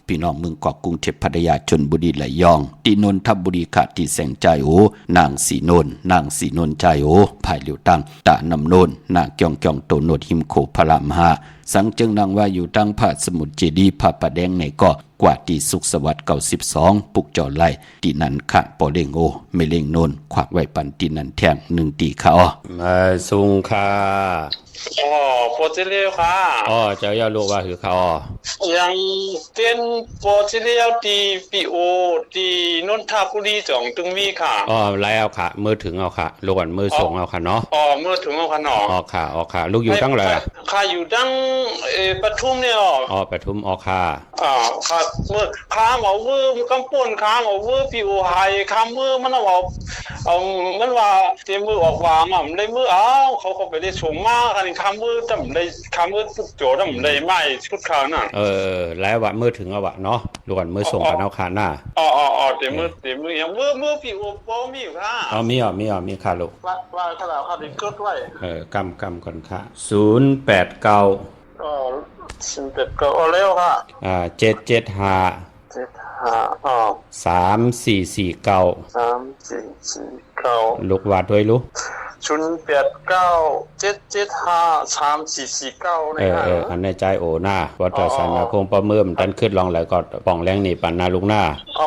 Speaker 2: พี่น้องเมืองเกาะกรุงเทพพัทยาชลบุรีไหลยองตีนนทบุรีขะที่แสงใจโอนางสีนนใจโอภายเหลียวตังตะนำโนนนางเกียงโตโนดหิมโขพระมหาสังจึงนางว่าอยู่ตั้งพระสมุทรเจดีย์พระประแดงในเกาะกว่าที่สุขสวัสดิ์92ปุกจอไลตีนันขะปอเลงโอเมเลงโนนขวากไว้ปันตีนันแทง1ตีขะมาสุงค่ะ
Speaker 1: อ๋อโปรเจเลียวค่ะ
Speaker 2: เจ้าอย่ารู้ว่าคือเขา
Speaker 1: ยังเป็นโปรเจเลียวที่ปีโอที่นนทบุรีจ่องตึงมีค่ะ
Speaker 2: ไล่เอาค่ะมือถึงเอาค่ะลูกก่อนมือส่งเอาค่ะเนาะ
Speaker 1: มือถึงเอาค่ะเนาะ
Speaker 2: ค่ะลูกอยู่ตั้งเลย
Speaker 1: ค่ะอยู่ตั้งปทุมเนี่ย
Speaker 2: ปทุมค่ะ
Speaker 1: ค่ะมือค้าหมอวื้อกำป่นค้าหมอวื้อปีโอไฮค้ามือมันว่ามันว่าเตรียมมือออกวางมันได้มือเขาไปได้สูงมากคำมือทำได้คำมือปุกโจทำได้ไม่ชุดขาวน่ะ
Speaker 2: แล้วว่ามือถึงเอาวะเนาะดูก่อนมือส่งกันเอาขาหน้า
Speaker 1: เต็มมืออย่างมือผิวโป้มีอยู่ค่ะ
Speaker 2: มีค่ะลูก
Speaker 1: ว่าขนาดค่ะเด็กเกิดด้วย
Speaker 2: กำก่อนค่ะ089
Speaker 1: เร็วค่ะ
Speaker 2: 775 ลูกวาดด้วยลูก
Speaker 1: 089 775 3449นะครับ
Speaker 2: อันในใจโอหน้าวัดตสานาคงประเมิมดันขึ้นลองแล้วก็ป่องแรงนี่ปันนาลูกหน้า
Speaker 1: เอา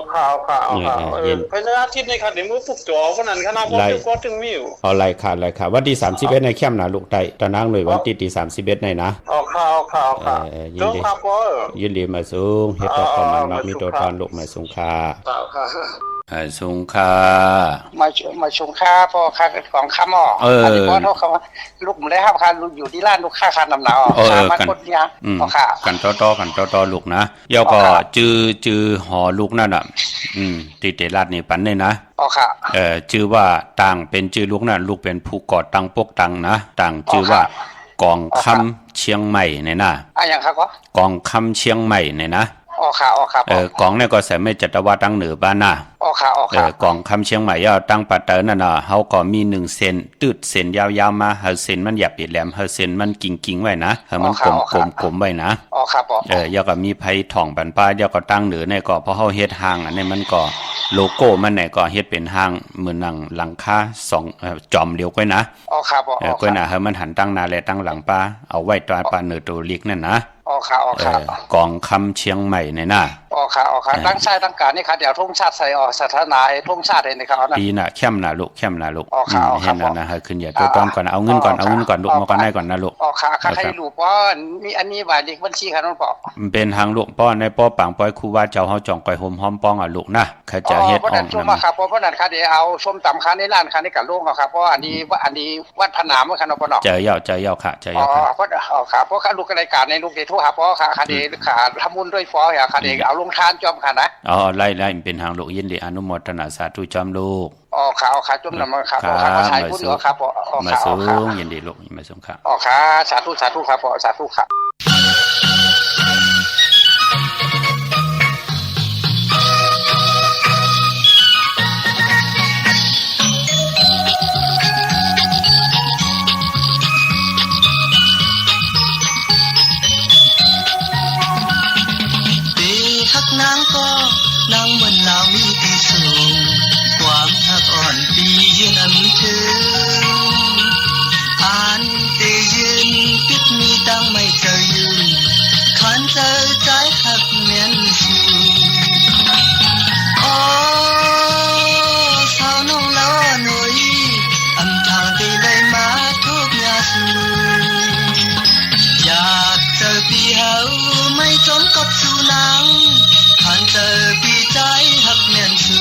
Speaker 1: ไปในอาทิตย์ในค่ะเดี๋ยวมือปลุกจ่อคนนั้นคณะบ่ก็ถึงมีอยู่
Speaker 2: อะไรค่ะวันที่31ในเข้มนะลูกไตตะนางหน่วยวันที่31ในนะ
Speaker 1: เอา
Speaker 2: ยินดีมาสูงเฮ็ดต่อประมาณมีตัวทานลูกมาสูงค่าสูงค่า
Speaker 5: มาชงค่าพอค่าของค่าหม้ออันนี้พอเท่าคำว่าลูกมันได้5,000ลูกอยู่ที่ร้านลูกค่านำหนาว
Speaker 2: มาคนเนี้ยกันต่อลูกนะเดี๋ยวก็จื้อหอลูกนั่นน่ะติเตลาดนี่ปันนี่นะ
Speaker 5: ค่ะ
Speaker 2: ชื่อว่าต่างเป็นชื่อลูกนั่นลูกเป็นผู้ก่อตั้งปกตังนะต่างชื่อว่ากองคำเชียงใหม่เนี่ยนะ
Speaker 5: อย่างครับก็
Speaker 2: กองคำเชียงใหม่เนี่ยนะ
Speaker 5: ค่ะ
Speaker 2: กองเนี่ยก็ใส่ไม่จัตวาตั้งเหนือบ้านน่ะกองคำเชียงใหม่ยาวตั้งปัตเตอร์นั่นน่ะเฮาก็มี1เซนตืดเส้นยาวๆมาเฮาเส้นมันหยับแหลมเฮาเส้นมันกิ่งๆไว้นะเฮามันกลมๆไว้นะยาวก็มีไผถ่องปันป้ายาวก็ตั้งเหนือเนี่ยก็พอเฮาเฮ็ดห้างอันนี้มันก็โลโก้มันเนี่ยก็เฮ็ดเป็นห้างเหมือนหลังคา2จอมเดียวก้อยนะก้อยน่ะเฮามันหันตั้งหน้าและตั้งหลังป้าเอาไว้ตราปาเหนือตัวเล็กนั่นนะกองคำเชียงใหม่เนี่ยนะ
Speaker 5: ตั้งชายตั้งการนี่ค่ะเดี๋ยวธงชาติใส่สถานะธงชาตินี่ครับ
Speaker 2: ปีน่ะเข้มน่ะลูกเห็นนั่นนะขึ้นอย่าตัวต้อมก่อนเอาเงินก่อนลูกมาก่อนได้ก่อนนะลูก
Speaker 5: ค่ะใครลูกป้อมีอันนี้ว่าเลขบัญชีค่ะน้องป้อ
Speaker 2: เป็นทางลูกป้อในป้อปังป้อยครูว่าเจ้าเฮาจ่องก้อยโฮมหอมป้องลูกนะเขาจะเฮ็ด
Speaker 5: ออกนำครับเพราะนั้นค่ะเดี๋ยวเอาส้มตำค่ะในร้านค่ะในกะโรงครับเพราะอันนี้วัดพนามค่ะน้องป้อเนาะ
Speaker 2: เจอเยาค่ะ
Speaker 5: เพราะค่ะเพราะค่ะลูกรายการในลูกเดโทรหาป้อค่ะเดี๋ยวค่ะทำบุญด้วยฟ้อค่ะเดี๋ยวเอาลงทานจอมค่ะนะ
Speaker 2: ไล่เป็นทางลูกยินดีอนุโมทนาสาธุจอมลูก
Speaker 5: ค่ะจุ่มนำครับใช้พุทธครับ
Speaker 2: มาสูงยินดีลูกมาสูงครับ
Speaker 5: ค่ะสาธุครับสาธุครับ
Speaker 6: นางก็นางเหมือนลาวมีที่สูงความหักอ่อนปียืนอำถึงอ่านเตยืนปิดมีตั้งไม่เจอยืนขันเจอใจหักเมียนสูสาวน้องล้อหนุ่ยอำทางได้เลยมาทุกยาสูอยากเจอพี่เฮาไม่จมกับสู่นางผ่านเจอพี่ใจหักเมียนสู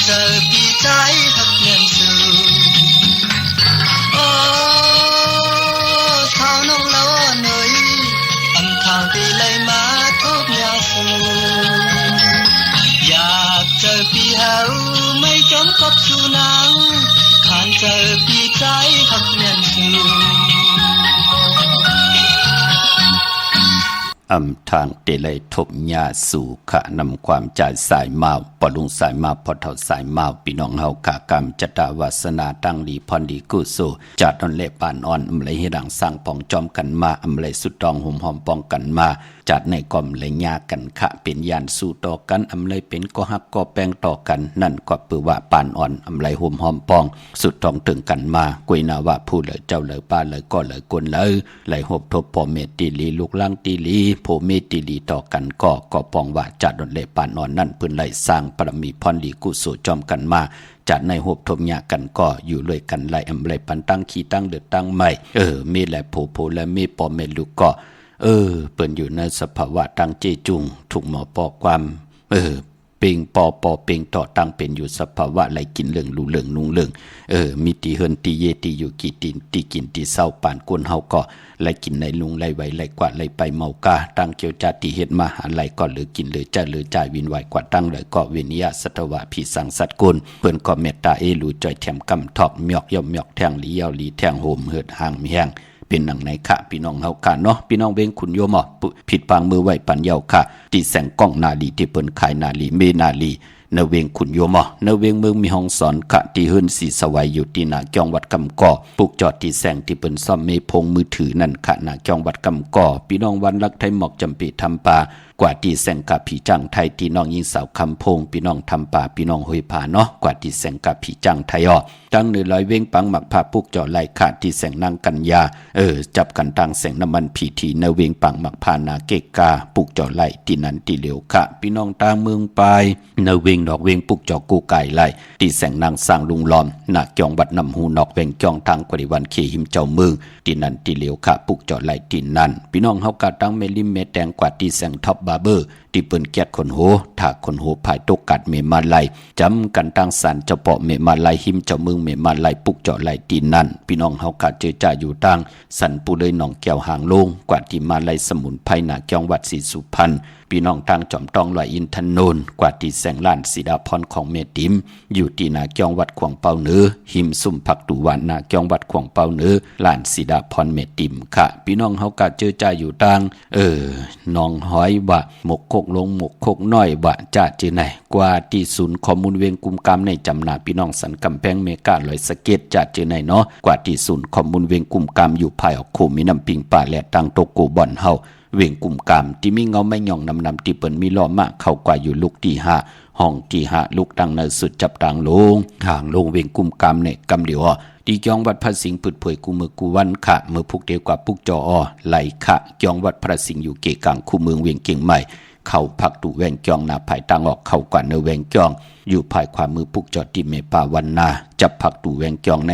Speaker 6: เจอปีใจหักเงินสูโอ้เท่าน้องเล่าหน่อยอันทางที่เลยมาทุกยาสูอยากเจอปีเฮาไม่จมกับสู่นางขานเจอปีใจหักเงินสู
Speaker 2: ทางเตเลยทบญาสู่ขะนำความจ่ายสายมาปลุงสายมาพอเท่าสายมาพี่น้องเฮากะกรรมจตาวาสนาตั้งดีพรดีกุศลจัดอนเลปานอ่อนเลยให้ดังสร้างปองจอมกันมาเลยสุดตองหุ่มหอมปองกันมาจัดในกล่อมเลยญากันขะเป็นยานสู่ต่อกันเลยเป็นก็ฮักก็แป้งต่อกันนั่นก็ปือว่าปานอ่อนเลยหุ่มหอมปองสุดตองถึงกันมากุยนาว่าพูดเลยเจ้าเลยป้าเลยก็เลยกวนเลยหบทบพ่อเมตติลีลูกล่างติลีโพเมตติลีต่อกันก็ปองว่าจัดอนเลปานอ่อนนั่นปืนเลยสร้างปรมีพรดีกุศลจอมกันมาจัดในหบทมยากันก็อยู่เลยกันไล่เลยปันตั้งขี้ตั้งเดือดตั้งใหม่มีแหละโผและมีปอเมลูกก็เปิ้นอยู่ในสภาวะตั้งเจจุงถูกหมอปอความเปิงปอเปิงต่อตั้งเป็นอยู่สภาวะไหลกินเหลืองรูเหลืองนุ่งเหลืองมีตีเฮินตีเยตีอยู่กี่ตีนตีกินตีเศร้าปานกวนเฮาก็ไหลกินไหลลุงไหลไหวไหลกว่าไหลไปเมากาตั้งเกี่ยวจาติเฮ็ดมาหาไหลก็หรือกินหรือจ่าหรือจ่ายวินไหวกว่าตั้งเลยก็เวนิยสัตวะผีสังสัตกุลเปิ้นก็เมตตารู้จ่อยแถมกำทอกหมอกย่อมหมอกแทงลีเยาลีแทงโหมเหิดห่างมีแห้งเป็นหนังในค่ะพี่น้องเฮาค่ะเนาะพี่น้องเวงคุณโยมผิดปางมือไหวปันเยาค่ะที่แสงกล้องนาลีที่เปิ้นขายนาลีเมนาลีเนเวงขุนโยมเนเวงเมืองมีห้องสอนขะที่เฮิรนสีสวัยอยู่ที่นาจองวัดกำก่อปลูกจอดที่แสงที่เปิ้นซ่อมเมพงมือถือนั่นขะนาจองวัดกำก่อพี่น้องวันรักไทยหมอกจำปีทำปากว่าที่แสงกับผีจังไทยที่น้องยิงสาวคำพงพี่น้องทำป่าพี่น้องห้อยผาเนาะกว่าที่แสงกับผีจังไทยตั้ง100เวงปังหมักผ้าปุกจอไหลขาดที่แสงนางกัญญาจับกันทางแสงน้ำมันผีทีเนเวงปังหมักผ้านาเกกาปุกจอไหลที่นั้นที่เหลียวค่ะพี่น้องต่างเมืองไปเนเวงดอกเวงปุกจอกูไก่ไหลที่แสงนางสร้างลุงล้อมนาจองวัดนำหูนอกเวงจองทางกริวันเคหิมเจ้าเมืองที่นั้นที่เหลียวค่ะปุกจอไหลที่นั้นพี่น้องเฮากะตั้งเมลิมเมแดงกว่าที่แสงท็อปบาร์เบอร์ที่เปิ้นแก๊ดคนโหถากคนโหภายตกกัดเมมาไลจำกันตั้งสันเจ้าเปาะเมมาไลหิมเจ้าเมืองเมมาไลปุกเจาะไลตีนั่นพี่น้องเฮากะเจอจ่าอยู่ตั้งสันปูเลยหนองแก้วหางลงกว่าที่มาไลสมุนไพรนาจังหวัดศรีสุพรรณพี่น้องทางจอมตองลอยอินทนนท์กว่าที่แสงล้านสีดาพรของเมติมอยู่ที่นาจังหวัดขวางเปาเหนือหิมซุ่มผักตุวันนาจังหวัดขวางเปาเหนือล้านสีดาพรเมติมค่ะพี่น้องเฮากะเจอจ่าอยู่ตั้งน้องหอยว่าหมกโคกลงหมกโคกน้อยว่าจ่าจือไหนกว่าที่ศูนย์ข้อมูลเวียงกุมกามในจำหนาพี่น้องสันกำแพงเมกาลอยสะเก็ดจ่าจือไหนเนาะกว่าที่ศูนย์ข้อมูลเวียงกุมกามอยู่ภายออกคู่มีน้ำปิงป่าและตังโตโกบ่อนเฮาเวียงกุมกามที่มีเงาไม่หย่องนำที่เปิ้นมีล้อมะเข้ากว่าอยู่ลูกที่5ห้องที่5ลูกดังในสุดจับต่างลงห่างลงเวียงกุมกามเนี่ยกำเดียวที่จองวัดพระสิงห์ปืดเผยกูมือกูวันขะมือพุกเดียวกว่าปุกจอไหลขะจองวัดพระสิงห์อยู่เกกลางคู่เมืองเวียงเก่งใหม่เข้าพักตุแวงจองนาภายตังออกเข้ากว่าเนแวงจองอยู่ภายความมือพุกจอดที่เมปาวันนาจับพักตุแวงจองใน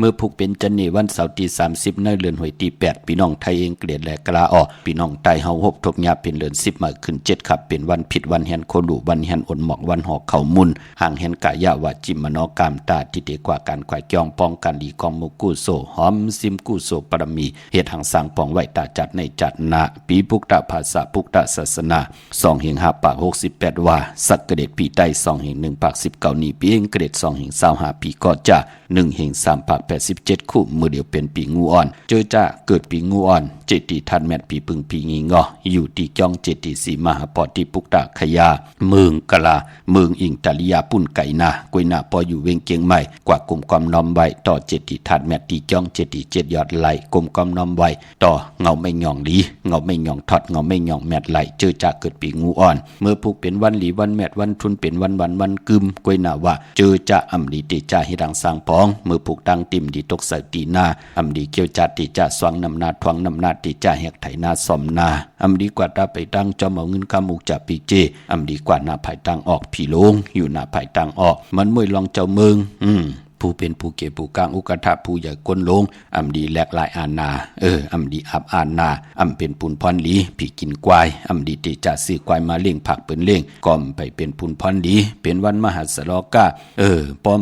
Speaker 2: มือพุกเป็นจันนี่วันเสาร์ที่30ในเดือนหวยที่8พี่น้องไทยเองเกลียดแหลกลาพี่น้องไตเฮาหบทบยาเป็นเดือน10มาขึ้น7ครับเป็นวันผิดวันแฮนโคดุวันแฮนอ่อนหมอกวันหอกเข้ามุนห่างแฮนกะยะวาจิมมโนกามตาที่เดกว่าการควายจองป้องกันดีกองมุกุโซหอมซิมกุโซปรมีเฮ็ดหังสร้างปองไว้ตาจัดในจัดนาปีพุกตะภาษาพุกตะศาสนา2เฮง5ปาก68ว่าสักเกเดตปีใต้2เฮง1ปาก19นี้ปีเองเกเดต2เฮง25ปีก็จะ1เฮง3ปาก87คู่มือเดียวเป็นปีงูอ่อนเจอจะเกิดปีงูอ่อนเจติทันแมตปีปึงปีงีงออยู่ที่จ้องเจติสีมหาปอที่ปุกตะขยาเมืองกะลาเมืองอิงตาลิยาปุ่นไก่นากวยนาปออยู่เวงเกียงใหม่กว่ากลุ่มความน้อมไว้ต่อเจติทันแมตที่จ้องเจติ7ยอดไหลกลุ่มความน้อมไว้ต่อเงาไม่หย่องดีเงาไม่หย่องทอดเงาไม่หย่องแมตไหลเจอจะเกิดปีงูอ่อนเมื่อพุกเป็นวันหลีวันแมตวันทุนเป็นวันกึมกวยนาว่าเจอจะอำลีติจ่าให้ดังสร้างปองเมื่อผูกดังติมดีตกใส่ตีหน้าอำดีเกี่ยวจัดติจ่าสวงนำนาทวงนำนาติจ่าแหกไถนาสอมนาอำดีกว่าตาไปตั้งจอมเอาเงินกามุกจากปีเจอำดีกว่าหน้าภายตังออกผีลงอยู่หน้าภายตังออกมันมวยลองเจ้าเมืองเ ผู้เป็นผู้เก็บผู้กลางอุกทะผู้ใหญ่ก้นลงอำดีแลกลายอานาอำดีอับอานาอำเป็นปุนพรหลีพี่กินควายอำดีเตจะซื้อควายมาเลี้ยงผักเปิ้นเลี้ยงก่อมไปเป็นปุนพรหลีเป็นวันมหัสลอกาป้อม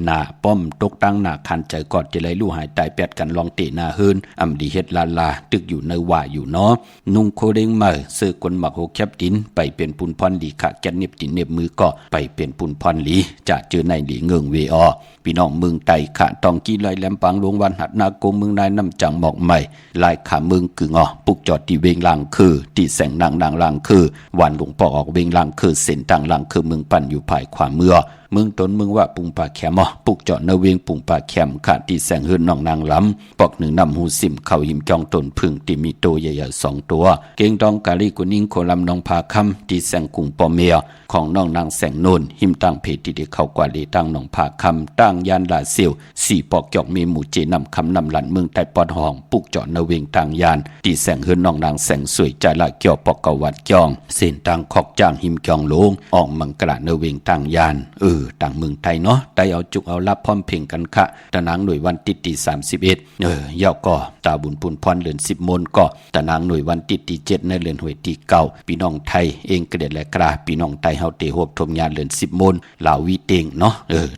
Speaker 2: หน้าป้อมตกตั้งหน้าคันใจกอดจะไหลลู่หายตายแปดกันลองเตะหน้าเฮินอำดีเฮ็ดลาตึกอยู่ในว่าอยู่เนาะนุ่งโคเด้งมาเสื้อกนหมักโหแคบดินไปเป็นปุนพรหลีขะแกนเน็บตินเน็บมือก็ไปเป็นปุนพรหลีจะเจอในหลีเงิงเวอพี่น้องเมืองไตขะตองกี้ลอยแหลมปังหลวงวันหัดนาโกเมืองนายน้ำจังหมอกใหม่ลายขาเมืองกึ่งปุกจอดที่เวงลังคือที่แสงนางลังคือวันหลวงพ่อออกเวงลังคือเส้นต่างลังคือเมืองปั่นอยู่ภายขวามือเมืองตนเมืองว่าปุงป่าแคมปุกจอดในเวงปุงป่าแคมขาดที่แสงเฮือนน้องนางล้ำปอกหนึ่งนำหูสิมเข้าหิมจองตนพึ่งที่มีโตใหญ่ๆ2ตัวเก่งดองกาลีกุนิงโคลำน้องพาคำที่แสงกุงปอเมียของน้องนางแสงโนนหิมตั้งเพจที่ได้เข้ากว่าลีตั้งน้องพาคำตั้งยานลาเซียวสี่ปอกจอกมีหมู่เจนำคำนำหลันเมืองไต้ปอดห้องปุกจอดในเวงต่างยานที่แสงเฮือนน้องนางแสงสวยใจละเกี่ยวปอกกวัดจองเส้นต่างคอกจ้างหิมจองลงออกมังกระในเวงต่างยานต่างเมืองไทยเนาะไตเอาจุกเอาลับพร้อมเพ่งกันคะตะนางหน่วยวันติดที่31ยาวก็ตาบุญปุนพรเดือน10มนก็ตะนางหน่วยวันติดที่7ในเดือนหวยที่9พี่น้องไทยเองกระเด็ดและกราพี่น้องไทยเฮาเตโฮบทมญาณเดือน10มนลาววีเต็งเนาะ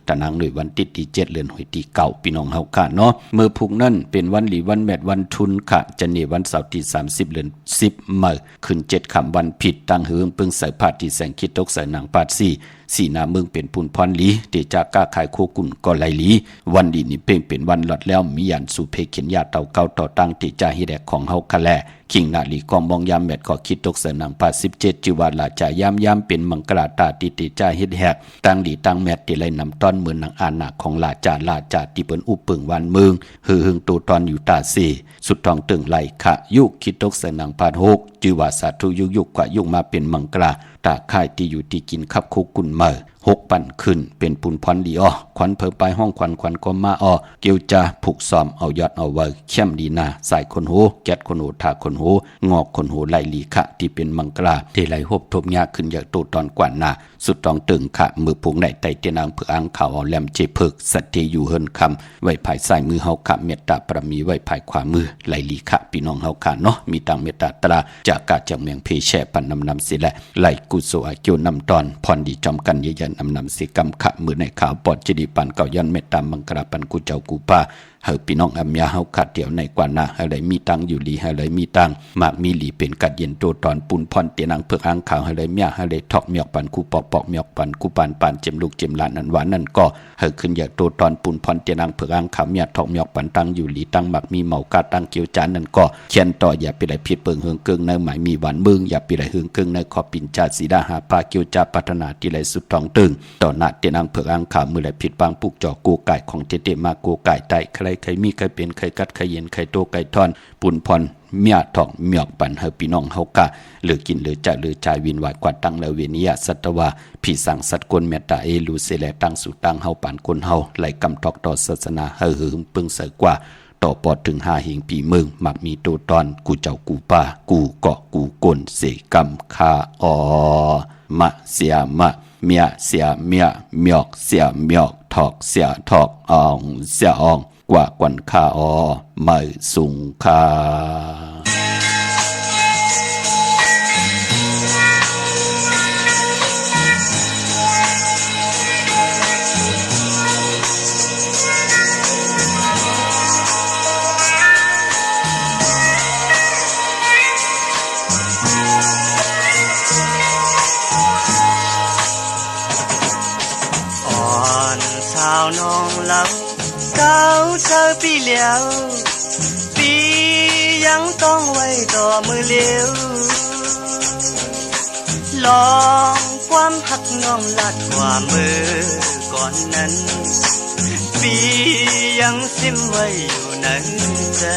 Speaker 2: ตะนางหน่วยวันติดที่7เดือนหวยที่9พี่น้องเฮาค่ะเนาะเมื่อพุกนั้นเป็นวันหลีวันแมดวันทุนค่ะจะนี่วันเสาร์ที่30เดือน10มื้อขึ้น7ค่ำวันผิดตั้งหือปึงใส่ผ้าที่แสงคิดตกใส่หนังปาด4สีนาเมืองเป็นปุนพรหลีเดจากก้าขายโคกุ่นก็ไหลหลีวันดีนี่เป็นวันหลอดแล้วมียันสู่เพเขียนยาเต่าเก่าต่อตั้งติจาฮิแดกของเฮาคะแลคิงนาลีกองมองยามแมดก็คิดตกเสนังปา17จิวาลาจายามเป็นมังกราตาติจาฮิแดกตั้งดีตั้งแมดติไหลนำต้อนเหมือนนางอาณาของลาจาติเปิ้นอุปึงวันเมืองหึงตูตอนอยู่ตาสีสุดทองตึงไหลขะยุคิดตกเสนังปา6จิวาสาธุยุกกว่ายุกมาเป็นมังกราตาค่ายที่อยู่ที่กินขับโคกุ่นเมื่อ6ปั่นขึ้นเป็นปุนพรดีขวัญเพิ่มไปห้องขวัญก็มาเกียวจะผูกซ้อมเอายอดเอาไว้เข้มดีนาสายคนหูแก๊ดคนหูทาคนหูงอกคนหูไหลลีขะที่เป็นมังกราที่ไหลหบทบยาขึ้นอย่างโตตอนกว่านาสุดตองตึงขะมือผูกในไตเตียนางเพื่ออังข่าวเอาแหลมเจเพิกสัตย์อยู่เฮินคำไว้ภายซ้ายมือเฮาขะเมตตาประมีไว้ภายขวามือไหลลีขะพี่น้องเฮาขะเนาะมีตังเมตตาตราจากกาจากเมืองเพแช่ปันนำสิแลไหลกุโสอาเกียวนำตอนพรดีจอมกันเยันนำสิกรรมขะมือในขาวปอดจิดีปันเก่ายันเมตตามังกราปันกุเจ้ากูป้าเฮาพี่น้องอัมยาเฮาขัดเดี่ยวในกว่านาเฮาเลยมีตังอยู่ลีเฮาเลยมีตังมากมีหลีเป็นกัดเย็นโตตอนปุนพรเตียนังเพิกอังข่าวเฮาเลยเมียเฮาเลยทอกเมียกปันกูปอกเมียกปันกูปานเจมลูกเจมหลานนั่นหวานนั่นก็เฮาขึ้นอยากโตตอนปุนพรเตียนังเพิกอังข่าวเมียทอกเมียกปันตังอยู่หลีตังมักมีเมากาตังเกียวจานนั่นก็เขียนต่ออย่าไปได้ผิดเปิงเฮืองเกิงในหมายมีหวานมึงอย่าไปได้เฮืองเกิงในขอปินจาสีดาหาปาเกียวจาพัฒนาที่ไหลสุดทองตึงต่อหน้าเตียนังเพิกอังข่าวมือไหลผิดบางปุกจ่อกูไก่ของเตมากูไก่ไตใครมีใครเป็นใครกัดใครเย็นใครโตใครทอนปุนพรเมียทองเมียกปันเฮาพี่น้องเฮากะเหลือกินเหลือจ่ายเหลือจ่ายวินวายกว่าตั้งแล้วเวนิยะสัตวาพี่สั่งสัตกลเมตตาลูเสแลตั้งสู่ตั้งเฮาปานคนเฮาไหลกำทอกต่อศาสนาเฮาหืมปึงเสกว่าต่อปอดถึง5หิงปีเมืองมักมีโตตอนกูเจ้ากูป้ากูเกาะกูกลเสกำคามะเสียมะเมียเสียเมียเมียกเสียเมียกถอกเสียถอกอ่องเสียอ่องกว่ากวนคาไม่สุงคา
Speaker 6: น้องเราเก้าเธอปีเหลียวปียังต้องไว้ต่อมือเลี้ยวลองความหักน้องลัดกว่ามือก่อนนั้นปียังซิมไว้อยู่นั้นเจอ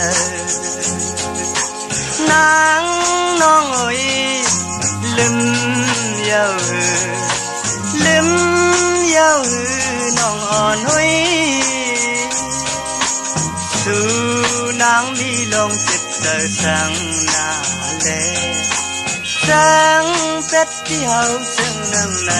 Speaker 6: นางน้องเอ้ยลืมเย้าลืมเย้าน้องอ่อนหุยสู่นางมีลงจิตเจอสังนาเลสังเป็ดที่เฮาซึ่งนั่งใน